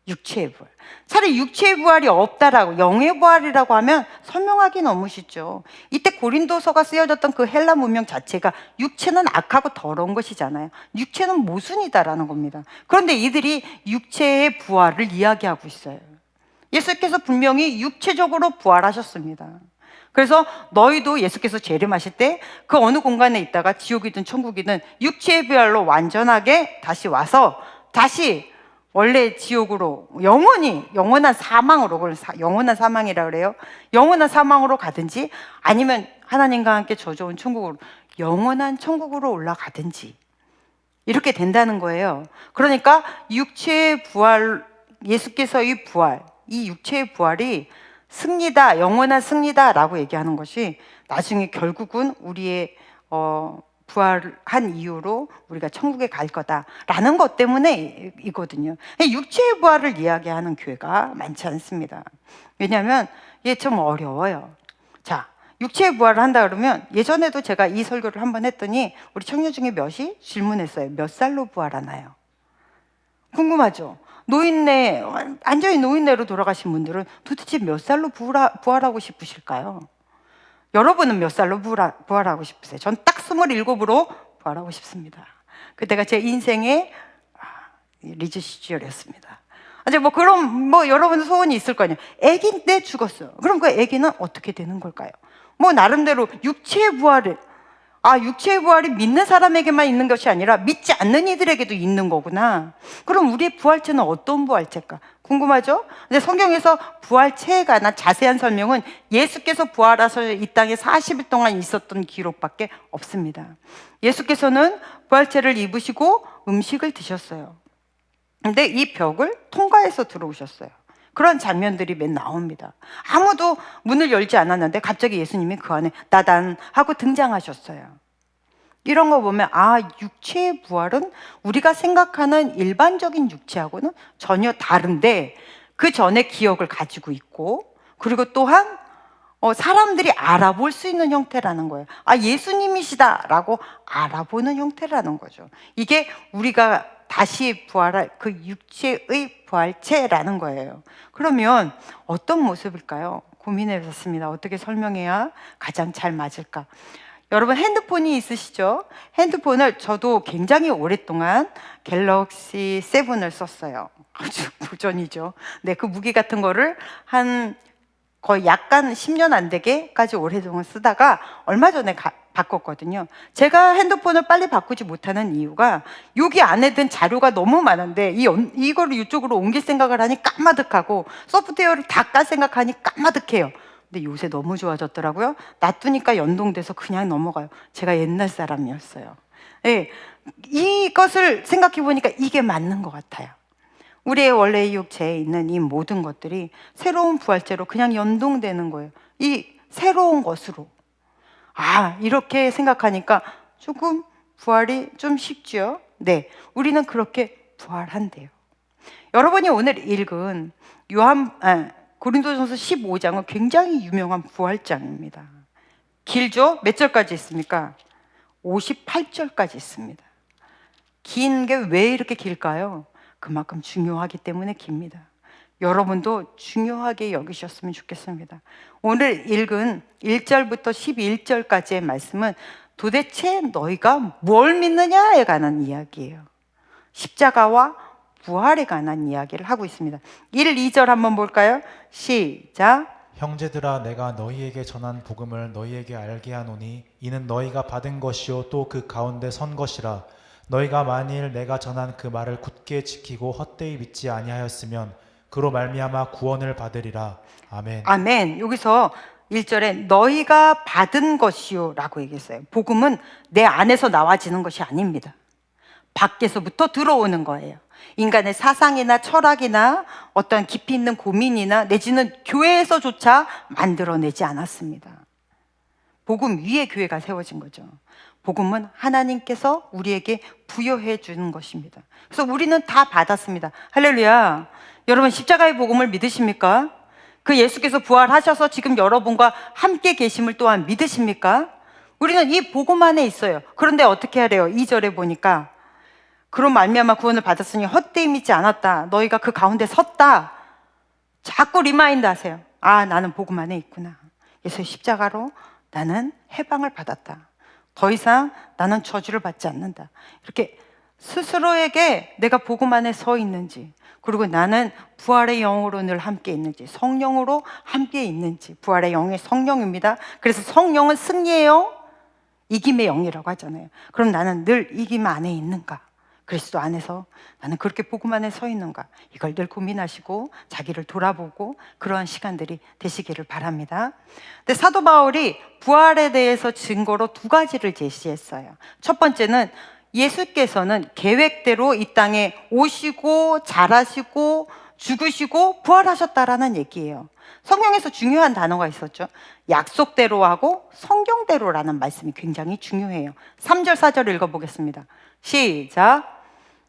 육체의 부활. 차라리 육체의 부활이 없다라고, 영의 부활이라고 하면 설명하기 너무 쉽죠. 이때 고린도서가 쓰여졌던 그 헬라 문명 자체가 육체는 악하고 더러운 것이잖아요. 육체는 모순이다라는 겁니다. 그런데 이들이 육체의 부활을 이야기하고 있어요. 예수께서 분명히 육체적으로 부활하셨습니다. 그래서 너희도 예수께서 재림하실 때 그 어느 공간에 있다가 지옥이든 천국이든 육체의 부활로 완전하게 다시 와서 다시 원래 지옥으로 영원한 사망으로, 그걸 영원한 사망이라 그래요. 영원한 사망으로 가든지 아니면 하나님과 함께 저주온 천국으로, 영원한 천국으로 올라가든지 이렇게 된다는 거예요. 그러니까 육체의 부활, 예수께서의 부활, 이 육체의 부활이 승리다, 영원한 승리다라고 얘기하는 것이 나중에 결국은 우리의 부활한 이유로 우리가 천국에 갈 거다라는 것 때문에 이거든요. 육체의 부활을 이야기하는 교회가 많지 않습니다. 왜냐하면 이게 좀 어려워요. 자, 육체의 부활을 한다 그러면, 예전에도 제가 이 설교를 한번 했더니 우리 청년 중에 몇이 질문했어요. 몇 살로 부활하나요? 궁금하죠? 노인네, 완전히 노인네로 돌아가신 분들은 도대체 몇 살로 부활하고 싶으실까요? 여러분은 몇 살로 부활하고 싶으세요? 전 딱 27으로 부활하고 싶습니다. 그때가 제 인생의 리즈 시절이었습니다. 이제 그럼 여러분 소원이 있을 거 아니에요. 아기 때 죽었어요. 그럼 그 아기는 어떻게 되는 걸까요? 나름대로 육체의 부활이 믿는 사람에게만 있는 것이 아니라 믿지 않는 이들에게도 있는 거구나. 그럼 우리의 부활체는 어떤 부활체일까? 궁금하죠? 근데 성경에서 부활체에 관한 자세한 설명은 예수께서 부활하셔 이 땅에 40일 동안 있었던 기록밖에 없습니다. 예수께서는 부활체를 입으시고 음식을 드셨어요. 근데 이 벽을 통과해서 들어오셨어요. 그런 장면들이 맨 나옵니다. 아무도 문을 열지 않았는데 갑자기 예수님이 그 안에 나단하고 등장하셨어요. 이런 거 보면 육체의 부활은 우리가 생각하는 일반적인 육체하고는 전혀 다른데 그 전에 기억을 가지고 있고, 그리고 또한 사람들이 알아볼 수 있는 형태라는 거예요. 예수님이시다라고 알아보는 형태라는 거죠. 이게 우리가 다시 부활할 그 육체의 부활체라는 거예요. 그러면 어떤 모습일까요? 고민해 봤습니다. 어떻게 설명해야 가장 잘 맞을까? 여러분 핸드폰이 있으시죠? 핸드폰을 저도 굉장히 오랫동안 갤럭시 7을 썼어요. 아주 고전이죠. 네, 그 무기 같은 거를 한 거의 약간 10년 안 되게까지 오랫동안 쓰다가 얼마 전에 바꿨거든요. 제가 핸드폰을 빨리 바꾸지 못하는 이유가 여기 안에 든 자료가 너무 많은데 이거를 이쪽으로 옮길 생각을 하니 까마득하고 소프트웨어를 다 깔 생각하니 까마득해요. 근데 요새 너무 좋아졌더라고요. 놔두니까 연동돼서 그냥 넘어가요. 제가 옛날 사람이었어요. 네, 이것을 생각해 보니까 이게 맞는 것 같아요. 우리의 원래의 육체에 있는 이 모든 것들이 새로운 부활체로 그냥 연동되는 거예요. 이 새로운 것으로. 이렇게 생각하니까 조금 부활이 좀 쉽죠? 네, 우리는 그렇게 부활한대요. 여러분이 오늘 읽은 고린도전서 15장은 굉장히 유명한 부활장입니다. 길죠? 몇 절까지 있습니까? 58절까지 있습니다. 긴 게 왜 이렇게 길까요? 그만큼 중요하기 때문에 깁니다. 여러분도 중요하게 여기셨으면 좋겠습니다. 오늘 읽은 1절부터 11절까지의 말씀은 도대체 너희가 뭘 믿느냐에 관한 이야기예요. 십자가와 부활에 관한 이야기를 하고 있습니다. 1, 2절 한번 볼까요? 시작. 형제들아 내가 너희에게 전한 복음을 너희에게 알게 하노니 이는 너희가 받은 것이요 또 그 가운데 선 것이라. 너희가 만일 내가 전한 그 말을 굳게 지키고 헛되이 믿지 아니하였으면 그로 말미암아 구원을 받으리라. 아멘. 아멘. 여기서 1절에 너희가 받은 것이요 라고 얘기했어요. 복음은 내 안에서 나와지는 것이 아닙니다. 밖에서부터 들어오는 거예요. 인간의 사상이나 철학이나 어떤 깊이 있는 고민이나 내지는 교회에서조차 만들어내지 않았습니다. 복음 위에 교회가 세워진 거죠. 복음은 하나님께서 우리에게 부여해 주는 것입니다. 그래서 우리는 다 받았습니다. 할렐루야. 여러분 십자가의 복음을 믿으십니까? 그 예수께서 부활하셔서 지금 여러분과 함께 계심을 또한 믿으십니까? 우리는 이 복음 안에 있어요. 그런데 어떻게 하래요? 2절에 보니까 그런 말미암아 구원을 받았으니 헛되이 믿지 않았다. 너희가 그 가운데 섰다. 자꾸 리마인드 하세요. 나는 복음 안에 있구나. 예수의 십자가로 나는 해방을 받았다. 더 이상 나는 저주를 받지 않는다. 이렇게 스스로에게 내가 복음 안에 서 있는지, 그리고 나는 부활의 영으로 늘 함께 있는지, 성령으로 함께 있는지. 부활의 영이 성령입니다. 그래서 성령은 승리의 영, 이김의 영이라고 하잖아요. 그럼 나는 늘 이김 안에 있는가? 그리스도 안에서 나는 그렇게 복음 안에 서 있는가? 이걸 늘 고민하시고 자기를 돌아보고 그러한 시간들이 되시기를 바랍니다. 근데 사도 바울이 부활에 대해서 증거로 두 가지를 제시했어요. 첫 번째는 예수께서는 계획대로 이 땅에 오시고 자라시고 죽으시고 부활하셨다라는 얘기예요. 성경에서 중요한 단어가 있었죠. 약속대로 하고 성경대로라는 말씀이 굉장히 중요해요. 3절 4절 읽어보겠습니다. 시작.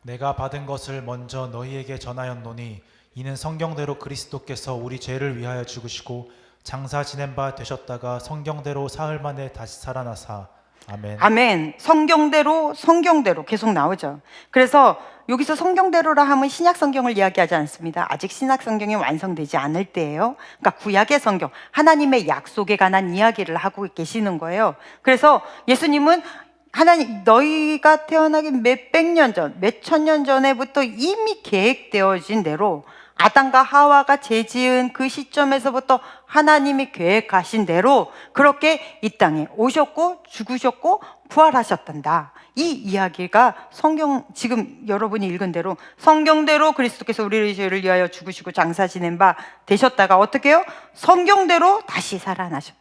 내가 받은 것을 먼저 너희에게 전하였노니 이는 성경대로 그리스도께서 우리 죄를 위하여 죽으시고 장사 지낸 바 되셨다가 성경대로 사흘 만에 다시 살아나사. 아멘. 아멘. 성경대로 계속 나오죠. 그래서 여기서 성경대로라 하면 신약 성경을 이야기하지 않습니다. 아직 신약 성경이 완성되지 않을 때예요. 그러니까 구약의 성경, 하나님의 약속에 관한 이야기를 하고 계시는 거예요. 그래서 예수님은 하나님, 너희가 태어나기 몇백 년 전, 몇천 년 전에부터 이미 계획되어진 대로 아담과 하와가 죄지은 그 시점에서부터 하나님이 계획하신 대로 그렇게 이 땅에 오셨고 죽으셨고 부활하셨단다. 이 이야기가 지금 여러분이 읽은 대로 성경대로 그리스도께서 우리의 죄를 위하여 죽으시고 장사 지낸 바 되셨다가 어떻게 해요? 성경대로 다시 살아나셨다.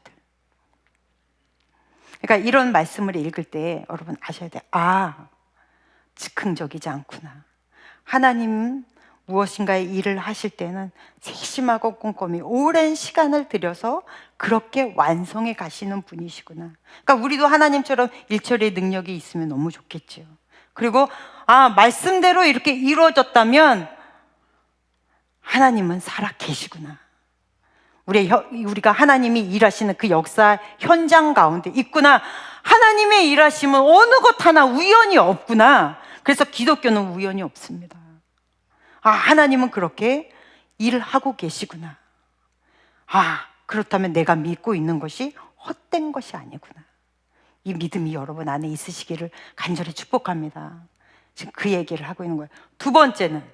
그러니까 이런 말씀을 읽을 때 여러분 아셔야 돼요. 즉흥적이지 않구나. 하나님 무엇인가의 일을 하실 때는 세심하고 꼼꼼히 오랜 시간을 들여서 그렇게 완성해 가시는 분이시구나. 그러니까 우리도 하나님처럼 일처리의 능력이 있으면 너무 좋겠죠. 그리고 말씀대로 이렇게 이루어졌다면 하나님은 살아 계시구나. 우리가 하나님이 일하시는 그 역사 현장 가운데 있구나. 하나님의 일하심은 어느 것 하나 우연이 없구나. 그래서 기독교는 우연이 없습니다. 하나님은 그렇게 일을 하고 계시구나. 그렇다면 내가 믿고 있는 것이 헛된 것이 아니구나. 이 믿음이 여러분 안에 있으시기를 간절히 축복합니다. 지금 그 얘기를 하고 있는 거예요. 두 번째는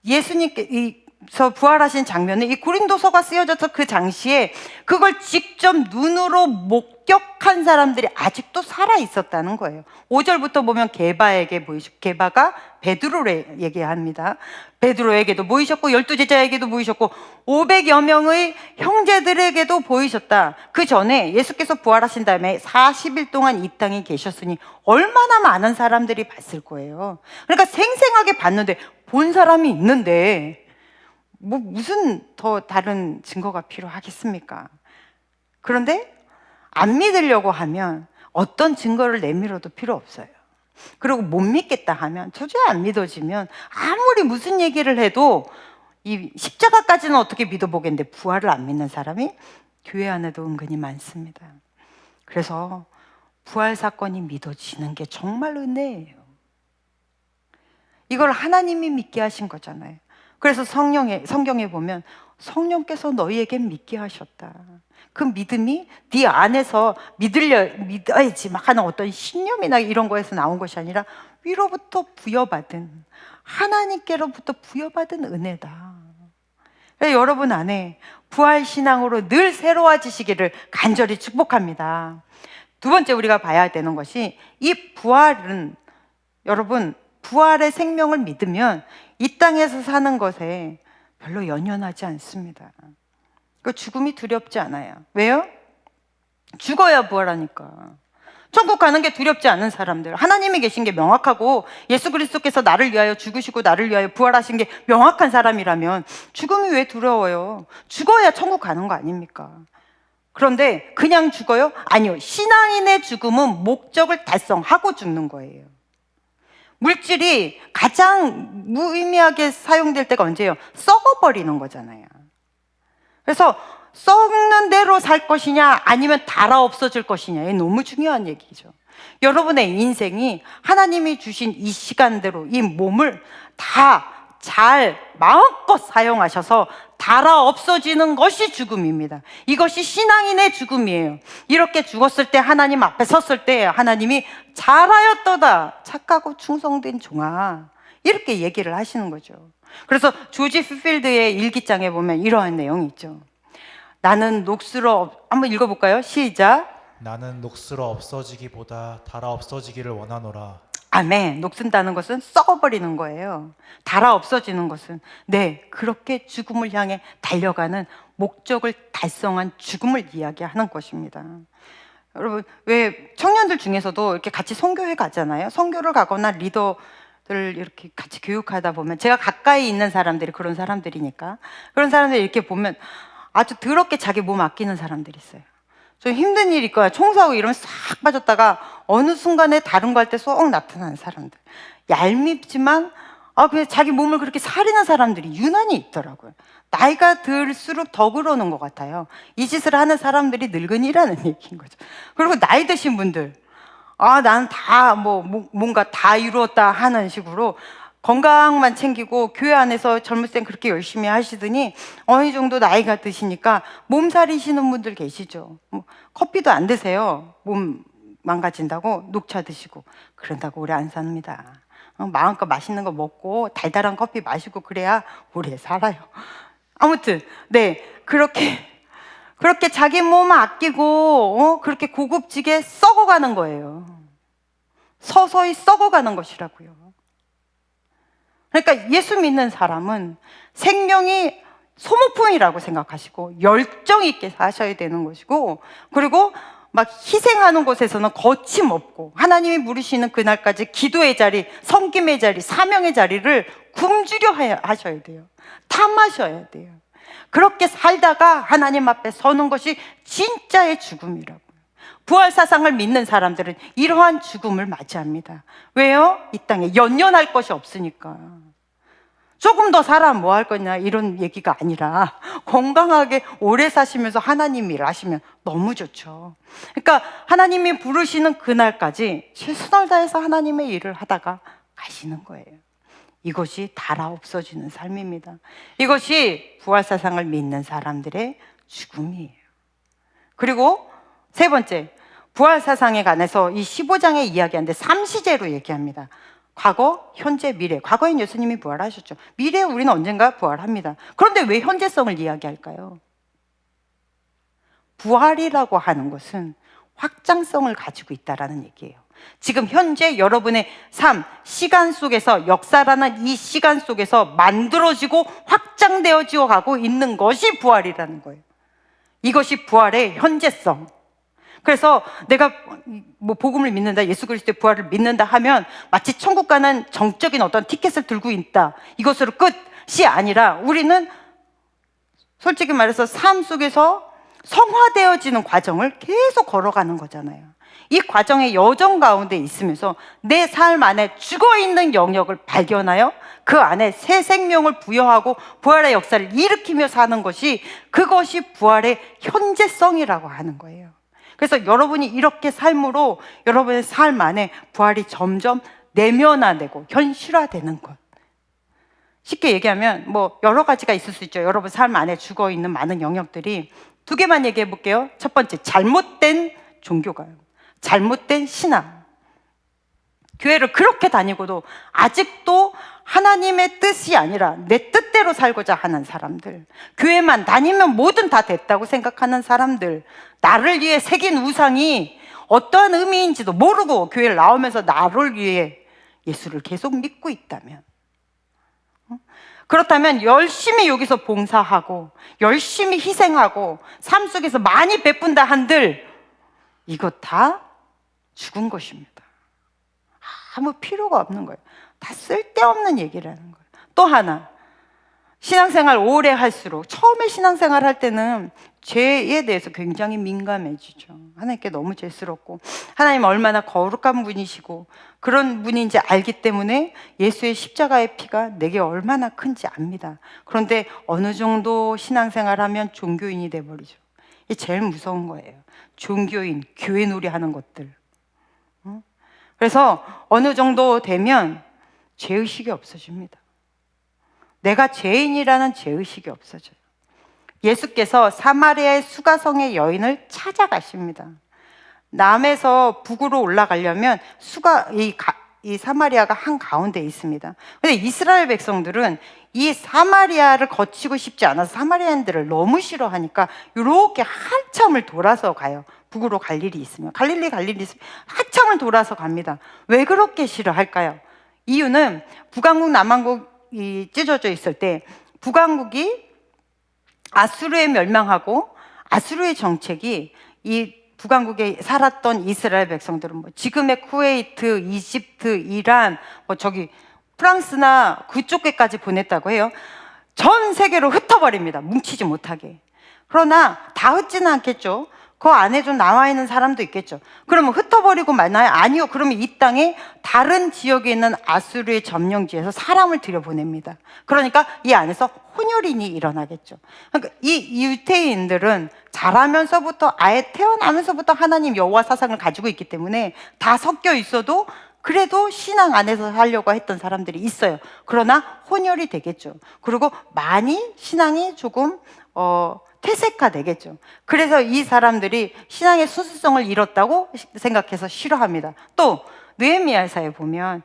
예수님께서 부활하신 장면은 이 고린도서가 쓰여져서 그 당시에 그걸 직접 눈으로 목격한 사람들이 아직도 살아 있었다는 거예요. 5절부터 보면 게바에게 보이셨고, 게바가 베드로를 얘기합니다. 베드로에게도 보이셨고 12제자에게도 보이셨고 500여 명의 형제들에게도 보이셨다. 그 전에 예수께서 부활하신 다음에 40일 동안 이 땅에 계셨으니 얼마나 많은 사람들이 봤을 거예요. 그러니까 생생하게 봤는데, 본 사람이 있는데 뭐 무슨 더 다른 증거가 필요하겠습니까? 그런데 안 믿으려고 하면 어떤 증거를 내밀어도 필요 없어요. 그리고 못 믿겠다 하면, 도저히 안 믿어지면 아무리 무슨 얘기를 해도 이 십자가까지는 어떻게 믿어보겠는데 부활을 안 믿는 사람이 교회 안에도 은근히 많습니다. 그래서 부활 사건이 믿어지는 게 정말 은혜예요. 이걸 하나님이 믿게 하신 거잖아요. 그래서 성경에 보면 성령께서 너희에게 믿게 하셨다. 그 믿음이 네 안에서 믿어야지 막 하는 어떤 신념이나 이런 거에서 나온 것이 아니라 위로부터 부여받은, 하나님께로부터 부여받은 은혜다. 그래서 여러분 안에 부활 신앙으로 늘 새로워지시기를 간절히 축복합니다. 두 번째 우리가 봐야 되는 것이, 이 부활은, 여러분 부활의 생명을 믿으면 이 땅에서 사는 것에 별로 연연하지 않습니다. 그 죽음이 두렵지 않아요. 왜요? 죽어야 부활하니까. 천국 가는 게 두렵지 않은 사람들, 하나님이 계신 게 명확하고 예수 그리스도께서 나를 위하여 죽으시고 나를 위하여 부활하신 게 명확한 사람이라면 죽음이 왜 두려워요? 죽어야 천국 가는 거 아닙니까? 그런데 그냥 죽어요? 아니요. 신앙인의 죽음은 목적을 달성하고 죽는 거예요. 물질이 가장 무의미하게 사용될 때가 언제예요? 썩어버리는 거잖아요. 그래서 썩는 대로 살 것이냐 아니면 닳아 없어질 것이냐, 이게 너무 중요한 얘기죠. 여러분의 인생이 하나님이 주신 이 시간대로 이 몸을 다 잘 마음껏 사용하셔서 닳아 없어지는 것이 죽음입니다. 이것이 신앙인의 죽음이에요. 이렇게 죽었을 때, 하나님 앞에 섰을 때 하나님이 잘하였도다 착하고 충성된 종아, 이렇게 얘기를 하시는 거죠. 그래서 조지 피필드의 일기장에 보면 이러한 내용이 있죠. 나는 녹슬어, 한번 읽어볼까요? 시작. 나는 녹슬어 없어지기보다 닳아 없어지기를 원하노라. 아멘. 녹슨다는 것은 썩어버리는 거예요. 닳아 없어지는 것은, 네, 그렇게 죽음을 향해 달려가는 목적을 달성한 죽음을 이야기하는 것입니다. 여러분, 왜 청년들 중에서도 이렇게 같이 선교회 가잖아요. 선교를 가거나 리더들 이렇게 같이 교육하다 보면, 제가 가까이 있는 사람들이 그런 사람들이니까, 그런 사람들이 이렇게 보면 아주 더럽게 자기 몸 아끼는 사람들이 있어요. 좀 힘든 일이 있거나 청소하고 이러면 싹 빠졌다가 어느 순간에 다른 거 할 때 쏙 나타나는 사람들, 얄밉지만 그냥 자기 몸을 그렇게 살리는 사람들이 유난히 있더라고요. 나이가 들수록 더 그러는 것 같아요. 이 짓을 하는 사람들이 늙은이라는 얘기인 거죠. 그리고 나이 드신 분들, 나는 다 뭔가 다 이루었다 하는 식으로 건강만 챙기고 교회 안에서 젊을 땐 그렇게 열심히 하시더니 어느 정도 나이가 드시니까 몸살이시는 분들 계시죠. 커피도 안 드세요. 몸 망가진다고 녹차 드시고. 그런다고 오래 안 삽니다. 마음껏 맛있는 거 먹고 달달한 커피 마시고 그래야 오래 살아요. 아무튼 네, 그렇게 자기 몸 아끼고 그렇게 고급지게 썩어가는 거예요. 서서히 썩어가는 것이라고요. 그러니까 예수 믿는 사람은 생명이 소모품이라고 생각하시고 열정 있게 사셔야 되는 것이고, 그리고 막 희생하는 곳에서는 거침없고 하나님이 부르시는 그날까지 기도의 자리, 섬김의 자리, 사명의 자리를 굶주려 하셔야 돼요. 탐하셔야 돼요. 그렇게 살다가 하나님 앞에 서는 것이 진짜의 죽음이라고요. 부활 사상을 믿는 사람들은 이러한 죽음을 맞이합니다. 왜요? 이 땅에 연연할 것이 없으니까. 조금 더 살아 뭐 할 거냐 이런 얘기가 아니라 건강하게 오래 사시면서 하나님 일하시면 너무 좋죠. 그러니까 하나님이 부르시는 그날까지 최선을 다해서 하나님의 일을 하다가 가시는 거예요. 이것이 닳아 없어지는 삶입니다. 이것이 부활 사상을 믿는 사람들의 죽음이에요. 그리고 세 번째, 부활 사상에 관해서 이 15장에 이야기하는데 3시제로 얘기합니다. 과거, 현재, 미래. 과거엔 예수님이 부활하셨죠. 미래에 우리는 언젠가 부활합니다. 그런데 왜 현재성을 이야기할까요? 부활이라고 하는 것은 확장성을 가지고 있다라는 얘기예요. 지금 현재 여러분의 삶, 시간 속에서, 역사라는 이 시간 속에서 만들어지고 확장되어지고 가고 있는 것이 부활이라는 거예요. 이것이 부활의 현재성. 그래서 내가 뭐 복음을 믿는다, 예수 그리스도의 부활을 믿는다 하면 마치 천국 가는 정적인 어떤 티켓을 들고 있다, 이것으로 끝이 아니라 우리는 솔직히 말해서 삶 속에서 성화되어지는 과정을 계속 걸어가는 거잖아요. 이 과정의 여정 가운데 있으면서 내 삶 안에 죽어있는 영역을 발견하여 그 안에 새 생명을 부여하고 부활의 역사를 일으키며 사는 것이, 그것이 부활의 현재성이라고 하는 거예요. 그래서 여러분이 이렇게 삶으로 여러분의 삶 안에 부활이 점점 내면화되고 현실화되는 것. 쉽게 얘기하면 뭐 여러 가지가 있을 수 있죠. 여러분 삶 안에 죽어있는 많은 영역들이. 두 개만 얘기해 볼게요. 첫 번째, 잘못된 종교가요. 잘못된 신앙. 교회를 그렇게 다니고도 아직도 하나님의 뜻이 아니라 내 뜻대로 살고자 하는 사람들, 교회만 다니면 뭐든 다 됐다고 생각하는 사람들, 나를 위해 새긴 우상이 어떠한 의미인지도 모르고 교회를 나오면서 나를 위해 예수를 계속 믿고 있다면, 그렇다면 열심히 여기서 봉사하고 열심히 희생하고 삶 속에서 많이 베푼다 한들 이거 다 죽은 것입니다. 아무 필요가 없는 거예요. 다 쓸데없는 얘기라는 거예요. 또 하나, 신앙생활 오래 할수록, 처음에 신앙생활 할 때는 죄에 대해서 굉장히 민감해지죠. 하나님께 너무 죄스럽고 하나님 얼마나 거룩한 분이시고 그런 분인지 알기 때문에 예수의 십자가의 피가 내게 얼마나 큰지 압니다. 그런데 어느 정도 신앙생활하면 종교인이 돼버리죠. 이게 제일 무서운 거예요. 종교인, 교회 놀이 하는 것들. 그래서 어느 정도 되면 죄의식이 없어집니다. 내가 죄인이라는 죄의식이 없어져요. 예수께서 사마리아의 수가성의 여인을 찾아가십니다. 남에서 북으로 올라가려면 이 사마리아가 한 가운데 있습니다. 근데 이스라엘 백성들은 이 사마리아를 거치고 싶지 않아서 사마리아인들을 너무 싫어하니까 이렇게 한참을 돌아서 가요. 북으로 갈 일이 있으면, 갈릴리 있으면 한참을 돌아서 갑니다. 왜 그렇게 싫어할까요? 이유는 북왕국 남왕국이 찢어져 있을 때 북왕국이 아수르에 멸망하고 아수르의 정책이 이 북왕국에 살았던 이스라엘 백성들은 뭐 지금의 쿠웨이트, 이집트, 이란, 뭐 저기 프랑스나 그쪽에까지 보냈다고 해요. 전 세계로 흩어버립니다. 뭉치지 못하게. 그러나 다 흩지는 않겠죠. 그 안에 좀 남아 있는 사람도 있겠죠. 그러면 흩어버리고 말나요? 아니요. 그러면 이 땅에 다른 지역에 있는 아수르의 점령지에서 사람을 들여보냅니다. 그러니까 이 안에서 혼혈인이 일어나겠죠. 그러니까 이 유대인들은 자라면서부터, 아예 태어나면서부터 하나님 여호와 사상을 가지고 있기 때문에 다 섞여 있어도 그래도 신앙 안에서 살려고 했던 사람들이 있어요. 그러나 혼혈이 되겠죠. 그리고 많이 신앙이 조금 퇴색화되겠죠. 그래서 이 사람들이 신앙의 순수성을 잃었다고 생각해서 싫어합니다. 또 느헤미야서에 보면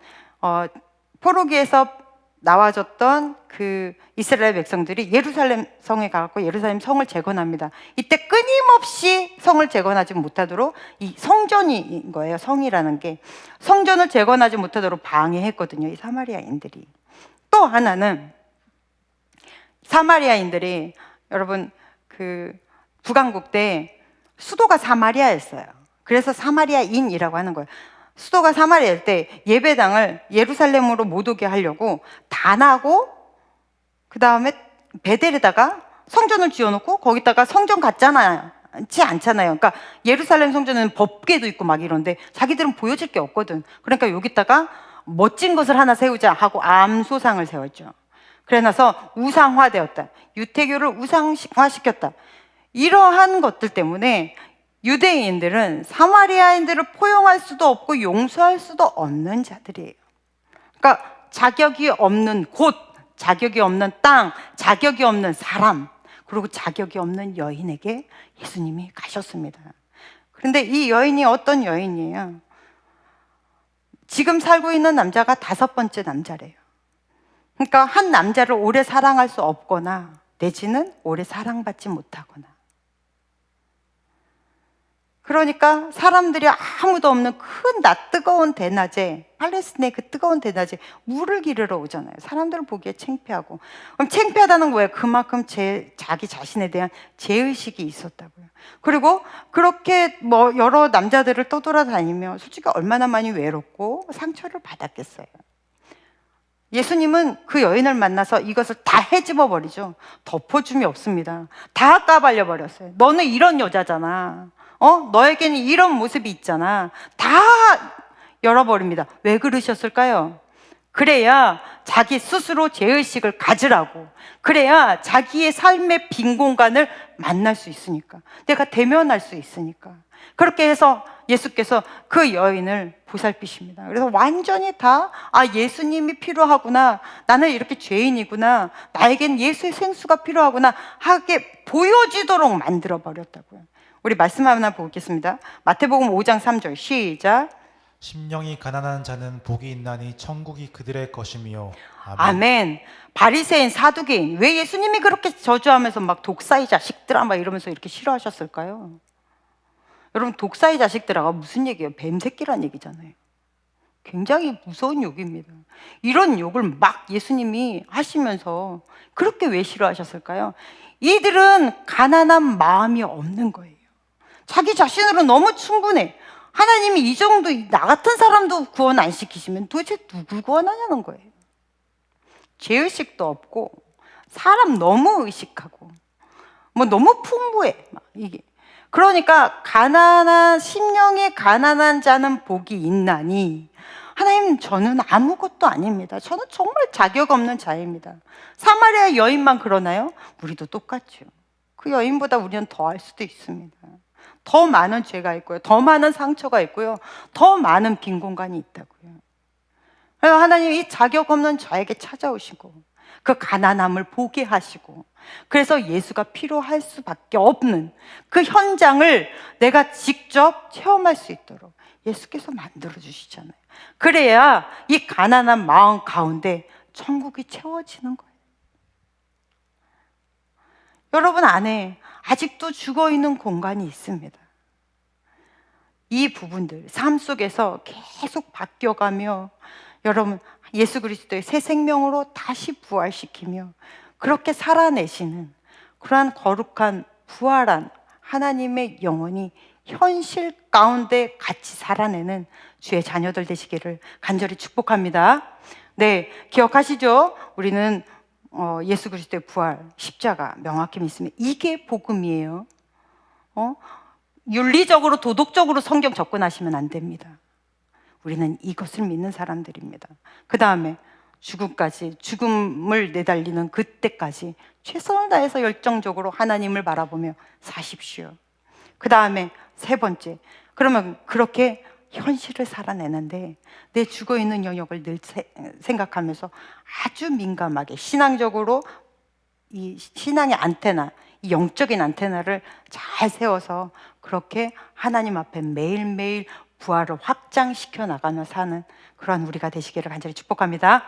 포로기에서 나와줬던 그 이스라엘 백성들이 예루살렘 성에 가고 예루살렘 성을 재건합니다. 이때 끊임없이 성을 재건하지 못하도록, 이 성전인 거예요. 성이라는 게 성전을 재건하지 못하도록 방해했거든요. 이 사마리아인들이. 또 하나는 사마리아인들이, 여러분 그 북왕국 때 수도가 사마리아였어요. 그래서 사마리아인이라고 하는 거예요. 수도가 사마리아일 때 예배당을 예루살렘으로 못 오게 하려고 단하고 그 다음에 베델에다가 성전을 지어놓고 거기다가 성전 같잖아요. 않잖아요. 그러니까 예루살렘 성전은 법궤도 있고 막 이런데 자기들은 보여줄 게 없거든. 그러니까 여기다가 멋진 것을 하나 세우자 하고 암소상을 세웠죠. 그래서 우상화되었다. 유태교를 우상화시켰다. 이러한 것들 때문에 유대인들은 사마리아인들을 포용할 수도 없고 용서할 수도 없는 자들이에요. 그러니까 자격이 없는 곳, 자격이 없는 땅, 자격이 없는 사람, 그리고 자격이 없는 여인에게 예수님이 가셨습니다. 그런데 이 여인이 어떤 여인이에요? 지금 살고 있는 남자가 5번째 남자래요. 그러니까 한 남자를 오래 사랑할 수 없거나 내지는 오래 사랑받지 못하거나, 그러니까 사람들이 아무도 없는 큰 낮 뜨거운 대낮에, 팔레스티나의 그 뜨거운 대낮에 물을 기르러 오잖아요. 사람들 보기에 창피하고. 그럼 창피하다는 거예요. 그만큼 자기 자신에 대한 죄의식이 있었다고요. 그리고 그렇게 뭐 여러 남자들을 떠돌아다니며 솔직히 얼마나 많이 외롭고 상처를 받았겠어요. 예수님은 그 여인을 만나서 이것을 다 헤집어 버리죠. 덮어줌이 없습니다. 다 까발려 버렸어요. 너는 이런 여자잖아. 너에게는 이런 모습이 있잖아. 다 열어버립니다. 왜 그러셨을까요? 그래야 자기 스스로 죄의식을 가지라고. 그래야 자기의 삶의 빈 공간을 만날 수 있으니까. 내가 대면할 수 있으니까. 그렇게 해서 예수께서 그 여인을 보살피십니다. 그래서 완전히 다, 예수님이 필요하구나. 나는 이렇게 죄인이구나. 나에겐 예수의 생수가 필요하구나. 하게 보여지도록 만들어버렸다고요. 우리 말씀 하나 보겠습니다. 마태복음 5장 3절 시작. 심령이 가난한 자는 복이 있나니 천국이 그들의 것이며. 아멘. 바리새인, 사두개인, 왜 예수님이 그렇게 저주하면서 막 독사의 자식들아 막 이러면서 이렇게 싫어하셨을까요? 여러분, 독사의 자식들아가 무슨 얘기예요? 뱀새끼란 얘기잖아요. 굉장히 무서운 욕입니다. 이런 욕을 막 예수님이 하시면서 그렇게 왜 싫어하셨을까요? 이들은 가난한 마음이 없는 거예요. 자기 자신으로 너무 충분해. 하나님이 이 정도, 나 같은 사람도 구원 안 시키시면 도대체 누굴 구원하냐는 거예요. 죄의식도 없고, 사람 너무 의식하고, 뭐 너무 풍부해. 막 이게. 그러니까 심령이 가난한 자는 복이 있나니, 하나님, 저는 아무것도 아닙니다. 저는 정말 자격 없는 자입니다. 사마리아 여인만 그러나요? 우리도 똑같죠. 그 여인보다 우리는 더 할 수도 있습니다. 더 많은 죄가 있고요. 더 많은 상처가 있고요. 더 많은 빈 공간이 있다고요. 그래서 하나님 이 자격 없는 자에게 찾아오시고 그 가난함을 보게 하시고, 그래서 예수가 필요할 수밖에 없는 그 현장을 내가 직접 체험할 수 있도록 예수께서 만들어 주시잖아요. 그래야 이 가난한 마음 가운데 천국이 채워지는 거예요. 여러분 안에 아직도 죽어있는 공간이 있습니다. 이 부분들 삶 속에서 계속 바뀌어가며 여러분 예수 그리스도의 새 생명으로 다시 부활시키며 그렇게 살아내시는 그러한 거룩한 부활한 하나님의 영혼이 현실 가운데 같이 살아내는 주의 자녀들 되시기를 간절히 축복합니다. 네, 기억하시죠? 우리는 예수 그리스도의 부활, 십자가 명확히 믿으면 이게 복음이에요. 윤리적으로 도덕적으로 성경 접근하시면 안 됩니다. 우리는 이것을 믿는 사람들입니다. 그 다음에 죽음을 내달리는 그때까지 최선을 다해서 열정적으로 하나님을 바라보며 사십시오. 그 다음에 세 번째, 그러면 그렇게 현실을 살아내는데 내 죽어있는 영역을 늘 생각하면서 아주 민감하게 신앙적으로 이 신앙의 안테나, 이 영적인 안테나를 잘 세워서 그렇게 하나님 앞에 매일매일 부활을 확장시켜 나가며 사는 그러한 우리가 되시기를 간절히 축복합니다.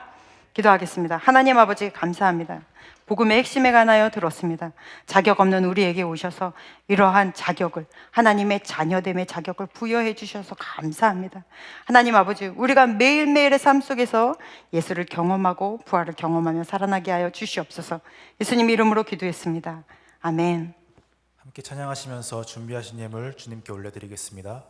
기도하겠습니다. 하나님 아버지 감사합니다. 복음의 핵심에 관하여 들었습니다. 자격 없는 우리에게 오셔서 이러한 자격을, 하나님의 자녀됨의 자격을 부여해 주셔서 감사합니다. 하나님 아버지, 우리가 매일매일의 삶 속에서 예수를 경험하고 부활을 경험하며 살아나게 하여 주시옵소서. 예수님 이름으로 기도했습니다. 아멘. 함께 찬양하시면서 준비하신 예물 주님께 올려드리겠습니다.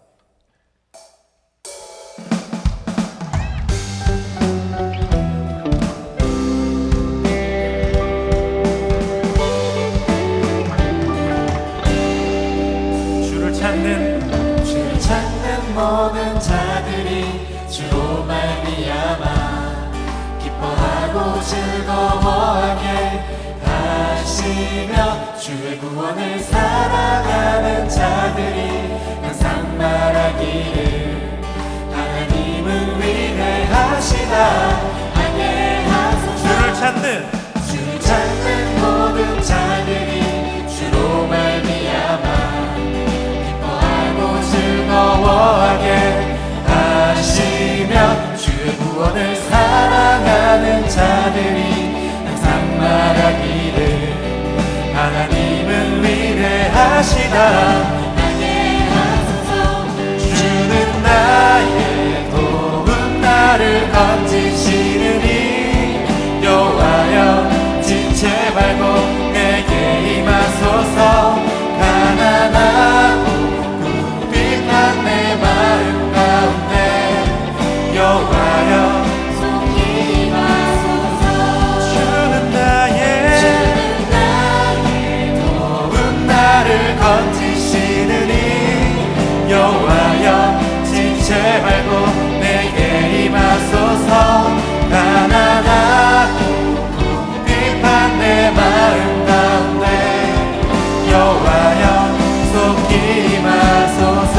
주를 찾는 모든 자들이 주로 말미암아 기뻐하고 즐거워하게 하시며 주의 구원을 사랑하는 자들이 항상 말하기를 하나님은 위대하시다 하게 하소서. 주를 찾는 모든 자들이 주로 말미암아 기뻐하고 구원을 사랑하는 자들이 항상 말하기를 하나님은 위대하시다. 주는 나의 도움 나를 건지시느니 여호와여 지체 말고 내게 임하소서. 가난하고 궁핍한 내 마음 가운데 여호와여 속히 임하소서. 주는 나의 도움 나를 건지시느니 여호와여 지체 말고 내게 임하소서. 가난하고 궁핍한 내 마음 가운데 여호와여 속히 임하소서.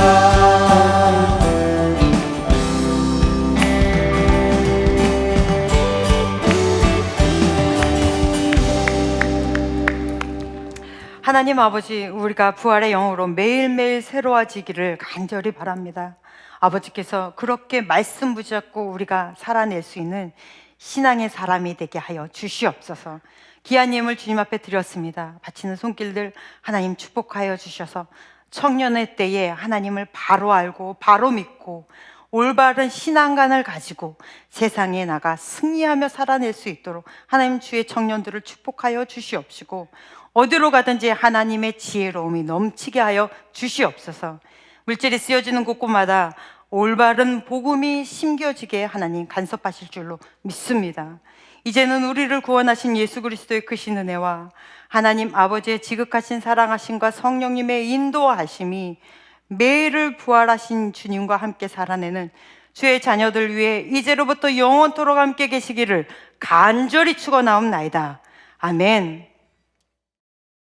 하나님 아버지, 우리가 부활의 영으로 매일매일 새로워지기를 간절히 바랍니다. 아버지께서 그렇게 말씀 붙잡고 우리가 살아낼 수 있는 신앙의 사람이 되게 하여 주시옵소서. 귀한 예물 주님 앞에 드렸습니다. 바치는 손길들 하나님 축복하여 주셔서 청년의 때에 하나님을 바로 알고 바로 믿고 올바른 신앙관을 가지고 세상에 나가 승리하며 살아낼 수 있도록 하나님 주의 청년들을 축복하여 주시옵시고 어디로 가든지 하나님의 지혜로움이 넘치게 하여 주시옵소서. 물질이 쓰여지는 곳곳마다 올바른 복음이 심겨지게 하나님 간섭하실 줄로 믿습니다. 이제는 우리를 구원하신 예수 그리스도의 크신 은혜와 하나님 아버지의 지극하신 사랑하심과 성령님의 인도하심이 매일을 부활하신 주님과 함께 살아내는 주의 자녀들 위해 이제로부터 영원토록 함께 계시기를 간절히 축원하옵나이다. 아멘.